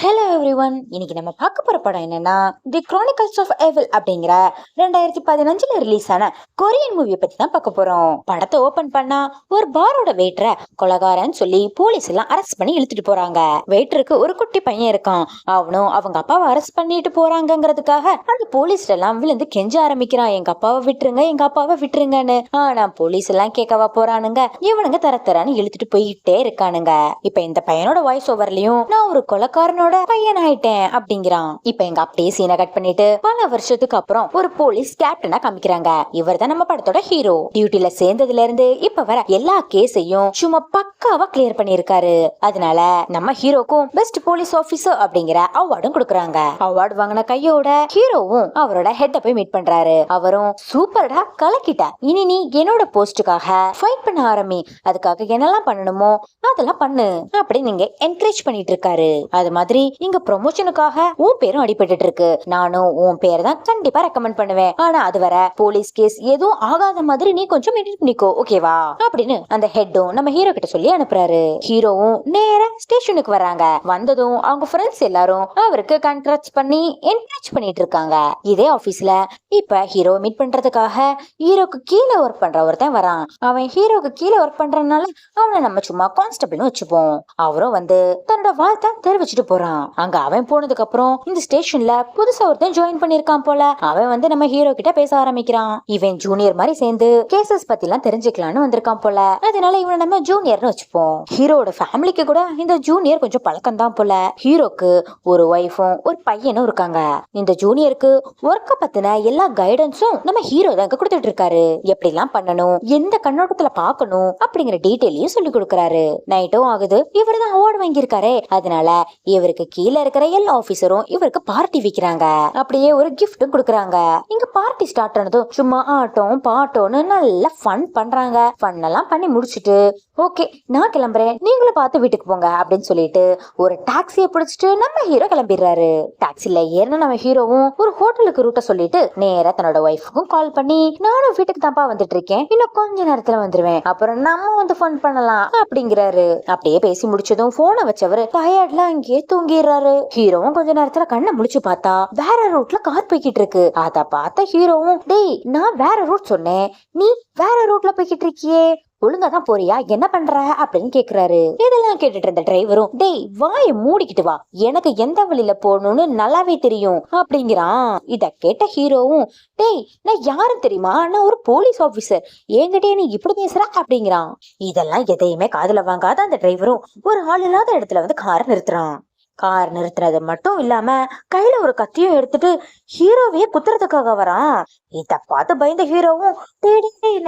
Hello everyone. இன்னைக்கு நம்ம பார்க்க போற படம் என்னன்னா தி குரானிக்கல்ஸ் ஆஃப் எவில் அப்படிங்கிற 2015 ரிலீஸ் ஆன கொரியன் மூவியை பத்தி தான் பார்க்க போறோம். படத்தை ஓபன் பண்ணா ஒரு பாரோட வெயிட்டரை கொலகாரன்னு சொல்லி போலீஸ் எல்லாம் அரெஸ்ட் பண்ணி இழுத்துட்டு போறாங்க. வெயிட்டருக்கு ஒரு குட்டி பையன் இருக்கான். அவனும் அவங்க அப்பாவை அரெஸ்ட் பண்ணிட்டு போறாங்கிறதுக்காக அந்த போலீஸ் எல்லாம் விழுந்து கெஞ்ச ஆரம்பிக்கிறான், எங்க அப்பாவை விட்டுருங்க, எங்க அப்பாவை விட்டுருங்கன்னு. ஆனா போலீஸ் எல்லாம் கேட்கவா போறானுங்க, இவனுங்க தரன்னு இழுத்துட்டு போயிட்டே இருக்கானுங்க. இப்ப இந்த பையனோட வாய்ஸ் ஓவர்லயும் நான் ஒரு கொலக்காரனோட பையன் ஆயிட்டேன் அப்படிங்கிறான். இப்ப எங்க அப்படியே சீனை கட் பண்ணிட்டு பல வருஷத்துக்கு அப்புறம் ஒரு போலீஸ் கேப்டனா காமிக்கிறாங்க. இவர் தான் நம்ம படத்தோட ஹீரோ. டியூட்டில சேர்ந்ததுல இருந்து இப்ப வர எல்லா கேஸையும் சும்மா பக்காவா கிளியர் பண்ணிருக்காரு. அதனால நம்ம ஹீரோக்கும் பெஸ்ட் போலீஸ் ஆபீசர் அப்படிங்கிற அவார்டும் கொடுக்கறாங்க. அவார்டு வாங்கின கையோட ஹீரோவும் அவரோட ஹெட்ட போய் மீட் பண்றாரு. அவரும் சூப்பர்டா, கலக்கிட்ட, இனி நீ என்னோட போஸ்டுக்காக ஃபைட் பண்ண ஆரம்பி, அதுக்காக என்னெல்லாம் பண்ணணுமோ அதெல்லாம் பண்ணு அப்படி நீங்க என்கரேஜ் பண்ணிட்டு இருக்காரு. அது மாதிரி இங்க ப்ரொமோஷனுக்காக உன் பேரும் அடிபட்டு இருக்கு. நானும் உன் பேரை தான் கண்டிப்பா ரெக்கமெண்ட் பண்ணுவேன். ஆனா அது வர போலீஸ் கேஸ் எதுவும் ஆகாத மாதிரி நீ கொஞ்சம் மெயின்டைன் பண்ணிக்கோ, ஓகேவா அப்படின்னு அந்த ஹெட்டும் நம்ம ஹீரோ கிட்ட சொல்லி அனுப்புறாரு. ஹீரோவும் நேரா ஸ்டேஷனுக்கு வராங்க. வந்ததும் அவங்க ஃப்ரெண்ட்ஸ் எல்லாரும் அவருக்கு கன்கிராட்ஸ் பண்ணி என்கரேஜ் பண்ணிட்டு இருக்காங்க. இதே ஆபீஸ்ல இப்ப ஹீரோ மீட் பண்றதுக்காக ஹீரோக்கு கீழே ஒர்க் பண்ற ஒருத்தன் வரான். அவன் ஹீரோக்கு கீழே ஒர்க் பண்றதுனால அவனை நம்ம சும்மா கான்ஸ்டபிள்னு வச்சுப்போம். அவரும் வந்து தன்னோட வாழ்த்தை தெரிவிச்சுட்டு போறான். அங்க அவன் போனதுக்கு அப்புறம் இந்த ஸ்டேஷன்ல புதுசா ஒருத்தன் ஜாயின் பண்ணிருக்கான் போல. அவன் வந்து நம்ம ஹீரோ கிட்ட பேச ஆரம்பிக்கிறான். இவன் ஜூனியர் மாதிரி சேர்ந்து கேசஸ் பத்தி எல்லாம் தெரிஞ்சுக்கலாம்னு வந்திருக்கான் போல. அதனால இவனை நம்ம ஜூனியர்னு வச்சுப்போம். ஹீரோட ஃபேமிலிக்கு கூட இந்த ஜூனியர் கொஞ்சம் பழக்கம் தான் போல. ஹீரோக்கு ஒரு ஒய்ஃபும் ஒரு பையனும் இருக்காங்க. இந்த ஜூனியருக்கு ஒர்க்க பத்தின எல்லா கைடன்ஸும் நம்ம ஹீரோ தான் கொடுத்துட்டு இருக்காரு. எப்படி எல்லாம் பண்ணணும், எந்த கண்ணோட்டத்துல பாக்கணும் அப்படிங்கிற டீடைலையும் சொல்லி கொடுக்கறாரு. நைட்டும் ஆகுது. இவரு தான் அவார்டு வாங்கியிருக்காரு. அதனால இவருக்கு கீழே இருக்கிற எல்லா ஆபீசரும் இவருக்கு பார்ட்டி வைக்கிறாங்க. அப்படியே ஒரு கிஃப்டும் கொடுக்கறாங்க. இங்க பார்ட்டி ஸ்டார்ட் ஆனதும் சும்மா ஆட்டம் பாட்டோன்னு நல்லா ஃபன் பண்றாங்க. ஃபன் எல்லாம் பண்ணி முடிச்சுட்டு ஓகே நான் கிளம்புறேன், நீங்களும் பார்த்து வீட்டுக்கு போங்க அப்படின்னு சொல்லிட்டு ஒரு டாக்ஸியை பிடிச்சிட்டு நம்ம ஹீரோ கிளம்பிடுறாரு. டாக்ஸில ஏறின நம்ம ஹீரோவும் ஒரு ஹோட்டலுக்கு ரூட்ட சொல்லிட்டு நேரா தன்னோட ஒய்ஃபுக்கும் கால் பண்ணி, நானும் வீட்டுக்கு தான்ப்பா வந்துட்டு இருக்கேன், இன்னும் கொஞ்ச நேரத்துல வந்துருவேன், அப்புறம் நம்ம வந்து ஃபன் பண்ணலாம் அப்படிங்கிறாரு. அப்படியே பேசி முடிச்சதும் போனை வச்சவரு டயர்ட்ல அங்கேயே தூங்கிடுறாரு. ஹீரோவும் கொஞ்ச நேரத்துல கண்ணை முழிச்சு பார்த்தா வேற ரூட்ல கார் போய்கிட்டு இருக்கு. அத பார்த்த ஹீரோவும், டேய் நான் வேற ரூட் சொன்னேன், நீ வேற ரூட்ல போய்கிட்டு இருக்கியே, ஒழுங்காதான் போறியா, என்ன பண்ற அப்படின்னு கேக்குறாரு. இதெல்லாம் கேட்டுட்டு இருந்த டிரைவரும், டேய் வாயை மூடிக்கிட்டு வா, எனக்கு எந்த வழியில போகணும்னு நல்லாவே தெரியும் அப்படிங்கிறான். இத கேட்ட ஹீரோவும், டேய் நான் யாரும் தெரியுமா, நான் ஒரு போலீஸ் ஆபீசர், என்கிட்டயே நீ இப்படி பேசுற அப்படிங்கிறான். இதெல்லாம் எதையுமே காதுல வாங்காத அந்த டிரைவரும் ஒரு ஆள் இல்லாத இடத்துல வந்து காரை நிறுத்துறான். கார் நிறுத்துறது மட்டும் இல்லாம கையில ஒரு கத்தியும் எடுத்துட்டு ஹீரோவையே குத்துறதுக்காக வரான். இத பார்த்து பயந்த ஹீரோவும்,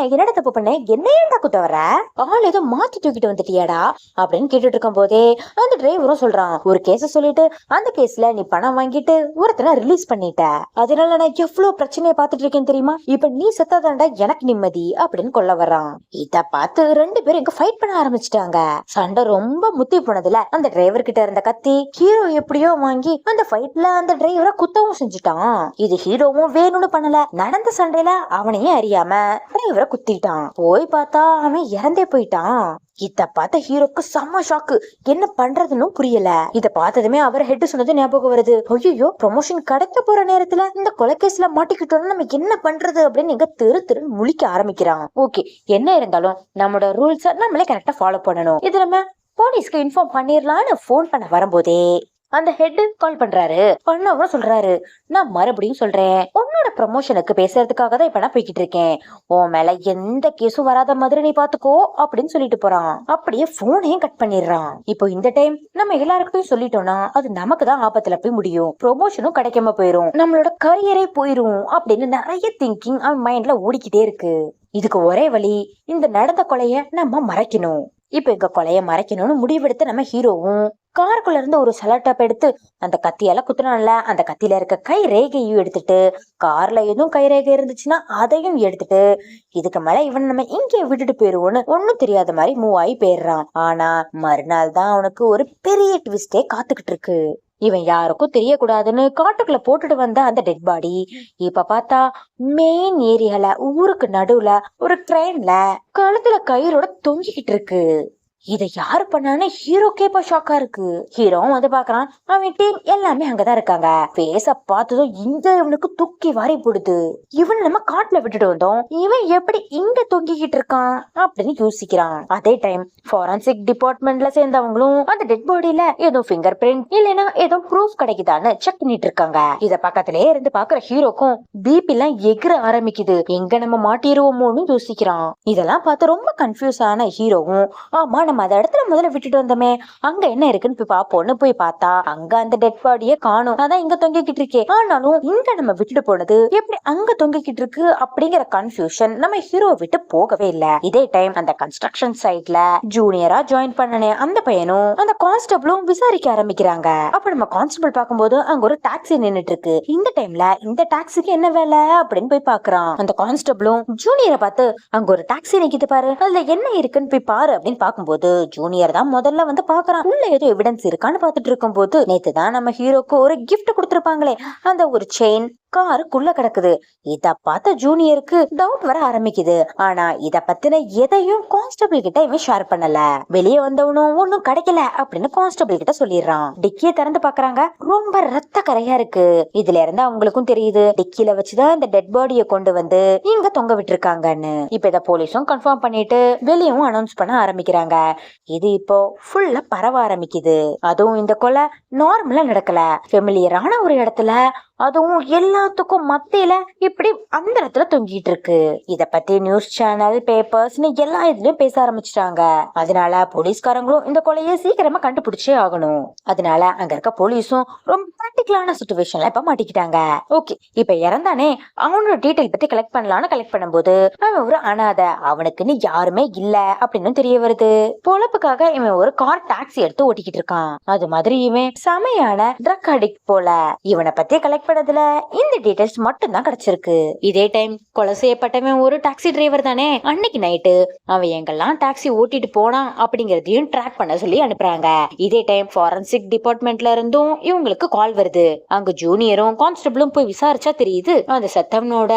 என்னடா தப்பு பண்ண, என்ன ஏன்டா குத்த வர, ஆள் ஏதோ மாத்தி தூக்கிட்டு வந்துட்டியாடா அப்படின்னு கேட்டுட்டு இருக்கும் போதே அந்த டிரைவரும் சொல்றான், ஒரு கேஸ சொல்லிட்டு அந்த கேஸ்ல நீ பணம் வாங்கிட்டு ஒருத்தனை ரிலீஸ் பண்ணிட்ட, அதனால நான் எவ்வளவு பிரச்சனையை பார்த்துட்டு இருக்கேன் தெரியுமா, இப்ப நீ செத்தாதாண்டா எனக்கு நிம்மதி அப்படின்னு கொல்ல வர்றான். இத பார்த்து ரெண்டு பேரும் இங்க ஃபைட் பண்ண ஆரம்பிச்சிட்டாங்க. சண்டை ரொம்ப முத்தி போனதுல அந்த டிரைவர் கிட்ட இருந்த கத்தி ஹீரோ எப்படியோ வாங்கி அந்த ஃபைட்ல அந்த டிரைவரை குத்தவும் செஞ்சுட்டான். இது ஹீரோவும் வேணும்னு பண்ணல, நடந்த சண்டையில அவனையே அறியாம டிரைவரை குத்திட்டான். போய் பார்த்தா அவன் இறந்தே போயிட்டான். இத பார்த்த ஹீரோக்கு செம்ம ஷாக்கு, என்ன பண்றதுன்னு புரியல. இத பார்த்ததுமே அவர் ஹெட் சொன்னது ஞாபகம் வருது. ஐயோ ப்ரொமோஷன் கிடைக்க போற நேரத்துல இந்த கொலைகேஸ்ல மாட்டிக்கிட்டோம்னா நம்ம என்ன பண்றது அப்படின்னு எங்க திரு முழிக்க ஆரம்பிக்கிறான். ஓகே என்ன இருந்தாலும் நம்மளோட ரூல்ஸ நம்மளே கரெக்டா ஃபாலோ பண்ணணும். இது நம்ம போலீஸ்க்கு இன்ஃபார்ம் பண்ணிடலான்னு போன் பண்ண வரும்போதே அந்த ஹெட் கால் பண்றாரு. பண்ணவரும் சொல்றாரு, நான் மறுபடியும் சொல்றேன், உன்னோட ப்ரமோஷனுக்கு பேசுறதுக்காக தான் இப்ப நான் போய்கிட்டு இருக்கேன், உன் மேல எந்த கேஸும் வராத மாதிரி நீ பாத்துக்கோ அப்படின்னு சொல்லிட்டு போறான். அப்படியே போனையும் கட் பண்ணிடுறான். இப்போ இந்த டைம் நம்ம எல்லாருக்கிட்டையும் சொல்லிட்டோம்னா அது நமக்கு தான் ஆபத்துல போய் முடியும், ப்ரொமோஷனும் கிடைக்காம போயிரும், நம்மளோட கரியரே போயிரும் அப்படின்னு நிறைய திங்கிங் அவன் மைண்ட்ல ஓடிக்கிட்டே இருக்கு. இதுக்கு ஒரே வழி, இந்த நடந்த கொலைய நம்ம மறைக்கணும். இப்ப எங்க கொலைய மறைக்கணும்னு முடிவெடுத்து நம்ம ஹீரோவும் காருக்குள்ள இருந்து ஒரு செலட்டாப் எடுத்து அந்த கத்தியால குத்துனால அந்த கத்தியில இருக்க கை ரேகையும் எடுத்துட்டு, கார்ல எதுவும் கை ரேகை இருந்துச்சுன்னா அதையும் எடுத்துட்டு, இதுக்கு மேல இவன் நம்ம இங்கே விட்டுட்டு போயிருவோன்னு ஒன்னும் தெரியாத மாதிரி மூவ் ஆகி போயிடுறான். ஆனா மறுநாள் தான் அவனுக்கு ஒரு பெரிய ட்விஸ்டே காத்துக்கிட்டு இருக்கு. இவன் யாருக்கும் தெரியக்கூடாதுன்னு காட்டுக்குள்ள போட்டுட்டு வந்த அந்த டெட் பாடி இப்ப பார்த்தா மெயின் ஏரியால ஊருக்கு நடுவுல ஒரு ட்ரெயின்ல கழுத்துல கயிறோட தொங்கிக்கிட்டு இருக்கு. இதை யாரு பண்ணான்னு ஹீரோக்கே இப்ப ஷாக்கா இருக்கு. ஹீரோவும் வந்து பாக்குறான். அவன் டீம் எல்லாமே அங்கதான் இருக்காங்க. பேச பார்த்ததும் இங்க இவனுக்கு தூக்கி வாரி போடுது. இவன் நம்ம காட்டுல விட்டுட்டு வந்தோம், இவன் எப்படி இங்க தொங்கிக்கிட்டு இருக்கான் அப்படின்னு யோசிக்கிறான். அதே டைம் ஃபாரன்சிக் டிபார்ட்மெண்ட்ல சேர்ந்தவங்களும் அந்த டெட் பாடியில ஏதோ பிங்கர் பிரிண்ட் இல்லைன்னா ஏதோ ப்ரூஃப் கிடைக்குதான்னு செக் பண்ணிட்டு இருக்காங்க. இத பக்கத்திலே இருந்து பாக்குற ஹீரோக்கும் பிபி எல்லாம் எகிர ஆரம்பிக்குது. எங்க நம்ம மாட்டிடுவோமோன்னு யோசிக்கிறான். இதெல்லாம் பார்த்து ரொம்ப கன்ஃபியூஸ் ஆன ஹீரோவும், ஆமா நம்ம அந்த இடத்துல முதல்ல விட்டுட்டு வந்தோமே, அங்க என்ன இருக்குன்னு போய் பாப்போம்னு போய் பார்த்தா அங்க அந்த டெட் பாடியே காணும். அதான் இங்க தொங்கிக்கிட்டு இருக்கே. ஆனாலும் இங்க நம்ம விட்டுட்டு போனது எப்படி அங்க தொங்கிக்கிட்டு இருக்கு அப்படிங்கிற கன்ஃபியூஷன் நம்ம ஹீரோ விட்டு போகவே இல்ல. இதே டைம் அந்த கன்ஸ்ட்ரக்ஷன் சைட்ல ஜூனியரா ஜாயின் பண்ணனே அந்த பையனும் அந்த கான்ஸ்டபிளும் விசாரிக்க ஆரம்பிக்கிறாங்க. அப்ப நம்ம கான்ஸ்டபிள் பார்க்கும்போது அங்க ஒரு டாக்ஸி நின்னுட்டு இருக்கு. இந்த டைம்ல இந்த டாக்ஸிக்கு என்ன வேலை அப்படின்னு போய் பாக்குறான். அந்த கான்ஸ்டபிளும் ஜூனியரை பார்த்து, அங்க ஒரு டாக்ஸி நிக்குது பாரு, அதுல என்ன இருக்குன்னு போய் பாரு அப்படின்னு பாக்கும்போது ஜூனியர் தான் முதல்ல வந்து பாக்குறான். உள்ள ஏதோ எவிடன்ஸ் இருக்கான்னு பாத்துட்டு இருக்கும் போது நேத்து தான் நம்ம ஹீரோக்கு ஒரு கிஃப்ட் கொடுத்திருப்பாங்களே, அந்த ஒரு செயின் காருக்குள்ள கிடக்குது. இத பார்த்த ஜூனியருக்கு டவுட் வர ஆரம்பிக்குது. ஆனா இத பத்தின எதையும் கான்ஸ்டபிள் கிட்ட இவன் ஷேர் பண்ணல. வெளியே வந்தவனும் ஒன்னும் கிடைக்கல அப்படின்னு கான்ஸ்டபிள் கிட்ட சொல்லிடுறான். டிக்கிய திறந்து பாக்குறாங்க, ரொம்ப ரத்த கரையா இருக்கு. இதுல இருந்து அவங்களுக்கும் தெரியுது டிக்கில வச்சுதான் இந்த டெட் பாடியை கொண்டு வந்து இங்க தொங்க விட்டுருக்காங்கன்னு. இப்ப இத போலீஸும் கன்ஃபார்ம் பண்ணிட்டு வெளியவும் அனௌன்ஸ் பண்ண ஆரம்பிக்கிறாங்க. இது இப்போ ஃபுல்லா பரவ ஆரம்பிக்குது. அதுவும் இந்த கொலை நார்மலா நடக்கல, ஃபெமிலியரான ஒரு இடத்துல, அதுவும் எல்லாத்துக்கும் மத்தியில இப்படி அந்த இடத்துல தொங்கிட்டு இருக்கு. இத பத்தி நியூஸ் சேனல், பேப்பர்ஸ்னு எல்லா இதுலயும் பேச ஆரம்பிச்சிட்டாங்க. அதனால போலீஸ்காரங்களும் இந்த கொலையை சீக்கிரமா கண்டுபிடிச்சே ஆகணும். அதனால அங்க இருக்க போலீஸும் ரொம்ப பிராக்டிகலான சிச்சுவேஷன்ல இப்ப மாட்டிக்கிட்டாங்க. ஓகே, இப்ப இறந்தானே அவனோட டீடைல் பத்தி கலெக்ட் பண்ணலாம்னு கலெக்ட் பண்ணும்போது அவன் ஒரு அனாதை, அவனுக்குன்னு யாருமே இல்ல அப்படின்னு தெரிய வருது. பொழப்புக்காக இவன் ஒரு கார் டாக்ஸி எடுத்து ஓட்டிக்கிட்டு இருக்கான். அது மாதிரி இவன் செமையான ட்ரக் அடிக்ட் போல. இவனை பத்தி கலெக்ட் பண்ணதுல இந்த டீடைல்ஸ் மட்டும் தான் கிடைச்சிருக்கு. இதே டைம் கொலை செய்யப்பட்டவன் ஒரு டாக்ஸி டிரைவர் தானே. அன்னைக்கு நைட்டு அவன் எங்கெல்லாம் டாக்ஸி ஓட்டிட்டு போனான் அப்படிங்கறதையும் ட்ராக் பண்ண சொல்லி அனுப்புறாங்க. இதே டைம் ஃபாரன்சிக் டிபார்ட்மெண்ட்ல இருந்தும் இவங்களுக்கு கால் வருது. அங்க ஜூனியரும் கான்ஸ்டபிளும் போய் விசாரிச்சா தெரியுது அந்த சத்தவனோட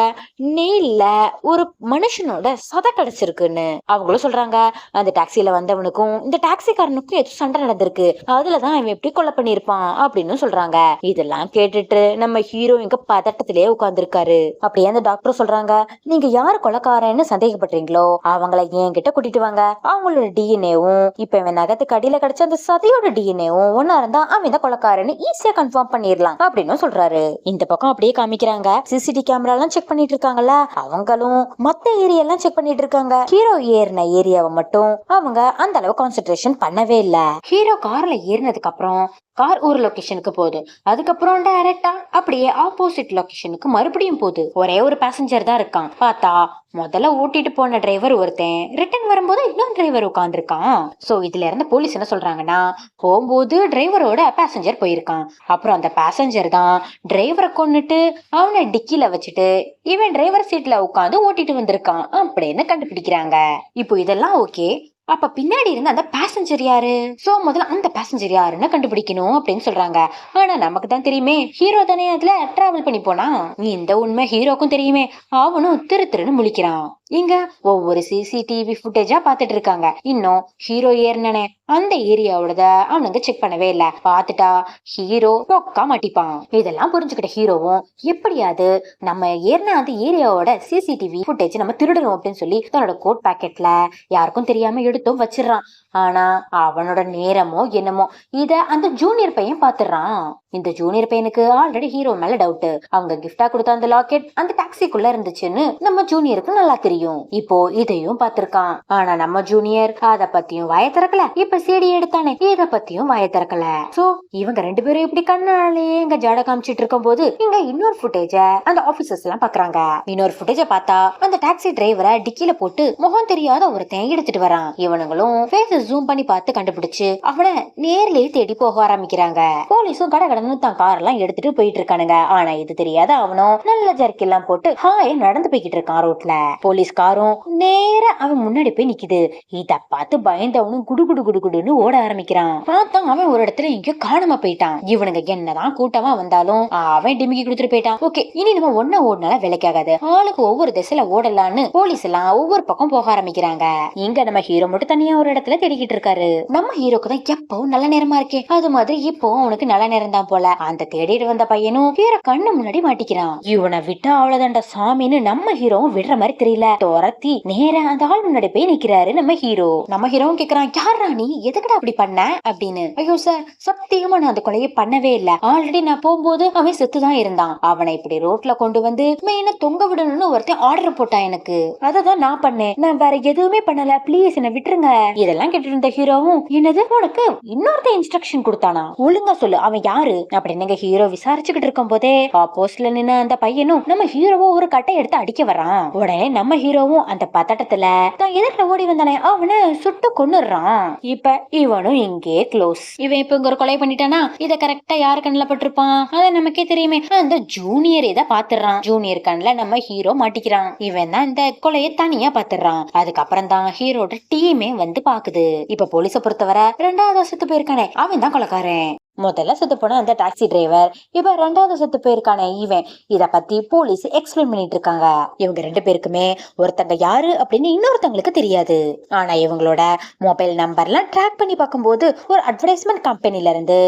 நெயில்ல ஒரு மனுஷனோட சத கிடைச்சிருக்குன்னு. அவங்களும் சொல்றாங்க அந்த டாக்ஸில வந்தவனுக்கும் இந்த டாக்ஸிக்காரனுக்கும் ஏதோ சண்டை நடந்திருக்கு, அதுலதான் இவன் எப்படி கொலை பண்ணிருப்பான் அப்படின்னு சொல்றாங்க. இதெல்லாம் கேட்டுட்டு நம்ம ஹீரோ இங்க பதட்டத்திலே உட்கார்ந்துருக்காரு. அப்படியே அந்த டாக்டர் சொல்றாங்க, நீங்க யாரு கொலைக்காரன்னு சந்தேகப்படுறீங்களோ அவங்கள என்கிட்ட கூட்டிட்டு வாங்க. அவங்களோட டிஎன்ஏவும் இப்ப இவன் நகத்துக்கு அடியில கிடைச்ச அந்த சதையோட டிஎன்ஏவும் ஒன்னா இருந்தா அவன் தான் கொலைக்காரன்னு ஈஸியா கன்ஃபார்ம் பண்ணிடலாம் அப்படின்னு சொல்றாரு. இந்த பக்கம் அப்படியே காமிக்கிறாங்க, சிசிடிவி கேமரா எல்லாம் செக் பண்ணிட்டு இருக்காங்கல்ல, அவங்களும் மத்த ஏரியா எல்லாம் செக் பண்ணிட்டு இருக்காங்க. ஹீரோ ஏறின ஏரியாவை மட்டும் அவங்க அந்த அளவு கான்சென்ட்ரேஷன் பண்ணவே இல்ல. ஹீரோ கார்ல ஏறினதுக்கு அப்புறம் கார் ஒரு லொகேஷனுக்கு போகுது. அதுக்கப்புறம் டைரக்டா அப்படியே ஆப்போசிட் லொகேஷனுக்கு மறுபடியும் போகுது. ஒரே ஒரு பேசஞ்சர் தான் இருக்கான். பார்த்தா முதல்ல ஓட்டிட்டு போன டிரைவர் ஒருத்தன், ரிட்டர்ன் வரும்போது இன்னொரு டிரைவர் உட்கார்ந்துருக்கான். சோ இதுல இருந்து போலீஸ் என்ன சொல்றாங்கன்னா, போகும்போது டிரைவரோட பேசஞ்சர் போயிருக்கான். அப்புறம் அந்த பேசஞ்சர் தான் டிரைவரை கொன்னுட்டு அவனை டிக்கில வச்சுட்டு இவன் டிரைவர் சீட்ல உட்காந்து ஓட்டிட்டு வந்திருக்கான் அப்படின்னு கண்டுபிடிக்கிறாங்க. இப்போ இதெல்லாம் ஓகே, அப்ப பின்னாடி இருந்து அந்த பேசஞ்சர் யாரு? சோ முதல்ல அந்த பேசஞ்சர் யாருன்னு கண்டுபிடிக்கணும் அப்படின்னு சொல்றாங்க. ஆனா நமக்கு தான் தெரியுமே, ஹீரோ தானே அதுல டிராவல் பண்ணி போனா. இந்த உண்மை ஹீரோக்கும் தெரியுமே, அவனும் திரு திருன்னு முழிக்கிறான். இங்க ஒவ்வொரு சிசிடிவி ஃபுட்டேஜா பாத்துட்டு இருக்காங்க. இன்னும் ஹீரோ ஏறினே அந்த ஏரியாவோட அவனுங்க செக் பண்ணவே இல்ல. பாத்துட்டா ஹீரோ பொக்கா மாட்டிப்பான். இதெல்லாம் புரிஞ்சுக்கிட்ட ஹீரோவும் எப்படியாவது நம்ம ஏறின அந்த ஏரியாவோட சிசிடிவி ஃபுட்டேஜ் நம்ம திருடணும் அப்படின்னு சொல்லி தன்னோட கோட் பாக்கெட்ல யாருக்கும் தெரியாம எடுத்தும் வச்சிடறான். ஆனா அவனோட நேரமோ என்னமோ இத அந்த ஜூனியர் பையன் பாத்துறான். இந்த ஜூனியர் பையனுக்கு ஆல்ரெடி ஹீரோ மேல டவுட். அவங்க கிஃப்டா கொடுத்த அந்த லாக்கெட் அந்த டாக்ஸிக்குள்ள இருந்துச்சுன்னு நம்ம ஜூனியருக்கு நல்லா தெரியும். இப்போ இதையும் பாத்திருக்கான். ஆனா நம்ம ஜூனியர் அத பத்தியும் வாய திறக்கல. இப்ப சிடி எடுத்தானே இத பத்தியும் வாய திறக்கல. சோ இவங்க ரெண்டு பேரும் இப்படி கண்ணாலே இங்க ஜாட காமிச்சிட்டு இருக்கும் போது இங்க இன்னொரு ஃபுட்டேஜ அந்த ஆபீசர்ஸ் எல்லாம் பாக்குறாங்க. இன்னொரு ஃபுட்டேஜ பார்த்தா அந்த டாக்ஸி டிரைவரை டிக்கில போட்டு முகம் தெரியாத ஒருத்தன் எடுத்துட்டு வரான். இவனுங்களும் ஃபேஸ் ஜூம் பண்ணி பார்த்து கண்டுபிடிச்சு அவனை நேர்லயே தேடி போக ஆரம்பிக்கிறாங்க. போலீஸும் கடகடன்னு தான் கார் எல்லாம் எடுத்துட்டு போயிட்டு இருக்கானுங்க. ஆனா இது தெரியாத அவனும் நல்ல ஜர்க் எல்லாம் போட்டு ஹாய் நடந்து போய்கிட்டு இருக்கான் ரோட்ல. போலீஸ் போலீஸ் காரும் நேரா அவன் முன்னாடி போய் நிக்குது. இத பார்த்து பயந்தவனும் குடு குடு குடு குடுன்னு ஓட ஆரம்பிக்கிறான். பார்த்தா அவன் ஒரு இடத்துல எங்கேயோ காணாம போயிட்டான். இவனுங்க என்னதான் கூட்டமா வந்தாலும் அவன் டிமிக்கி கொடுத்துட்டு போயிட்டான். ஓகே, இனி நம்ம ஒன்ன ஓடினால வேலைக்காகாது, ஆளுக்கு ஒவ்வொரு திசையில ஓடலான்னு போலீஸ் எல்லாம் ஒவ்வொரு பக்கம் போக ஆரம்பிக்கிறாங்க. இங்க நம்ம ஹீரோ மட்டும் தனியா ஒரு இடத்துல தேடிக்கிட்டு இருக்காரு. நம்ம ஹீரோக்கு தான் எப்பவும் நல்ல நேரமா இருக்கே, அது மாதிரி இப்போ அவனுக்கு நல்ல நேரம் தான் போல. அந்த தேடிட்டு வந்த பையனும் ஹீரோ கண்ணு முன்னாடி மாட்டிக்கிறான். இவனை விட்டா அவ்வளவுதான்டா சாமின்னு நம்ம ஹீரோவும் விடுற மாதிரி தெரியல. துரத்தி நேரா அந்த ஆள் முன்னாடி போய் நிக்கிறாரு நம்ம ஹீரோ. நம்ம ஹீரோவும் கேக்குறான், யாரா நீ, எதுக்குடா அப்படி பண்ண அப்படின்னு. ஐயோ சார், சத்தியமா நான் அந்த கொலையை பண்ணவே இல்ல. ஆல்ரெடி நான் போகும்போது அவன் செத்துதான் இருந்தான். அவனை இப்படி ரோட்ல கொண்டு வந்து மெயினா தொங்க விடணும்னு ஒருத்தன் ஆர்டர் போட்டான் எனக்கு. அததான் நான் பண்ணேன், நான் வேற எதுவுமே பண்ணல, பிளீஸ் என்ன விட்டுருங்க. இதெல்லாம் கேட்டு இருந்த ஹீரோவும், என்னது உனக்கு இன்னொருத்த இன்ஸ்ட்ரக்ஷன் கொடுத்தானா, ஒழுங்கா சொல்லு அவன் யாரு அப்படின்னு ஹீரோ விசாரிச்சுக்கிட்டு இருக்கும் போதே ஆப்போசிட்ல நின்னு அந்த பையனும் நம்ம ஹீரோவும் ஒரு கட்டை எடுத்து அடிக்க வரான். உடனே நம்ம ஹீரோவும் அந்த பதட்டத்துல தான் எதிர்ல ஓடி வந்தானே அவனை சுட்டு கொன்னுறான். இப்ப இவனும் இங்கே க்ளோஸ். இவன் இப்ப இங்க ஒரு கொலை பண்ணிட்டானா, இத கரெக்டா யாரு கண்ணுல பட்டிருப்பான், அத நமக்கே தெரியுமே. அந்த ஜூனியர் இத பாத்துறான். ஜூனியர் கண்ணுல நம்ம ஹீரோ மாட்டிக்கிறான். இவன் தான் இந்த கொலையை தனியா பாத்துறான். அதுக்கப்புறம் தான் ஹீரோட டீமே வந்து பாக்குது. இப்ப போலீஸ பொறுத்தவரை 2வது வருஷத்து போயிருக்கானே அவன் தான் கொலைக்காரன். முதல்ல செத்து போன அந்த டாக்ஸி டிரைவர் இப்ப 2வது செத்து போயிருக்கானே இவன். இத பத்தி போலீஸ் எக்ஸ்பிளைன் பண்ணிட்டு இருக்காங்க. இவங்க 2 பேருக்குமே ஒருத்தங்க யாரு அப்படின்னு இன்னொருத்தங்களுக்கு தெரியாது. ஆனா இவங்களோட மொபைல் நம்பர்லாம் ட்ராக் பண்ணி பார்க்கும்போது ஒரு அட்வர்டைஸ்மெண்ட் கம்பெனில இருந்து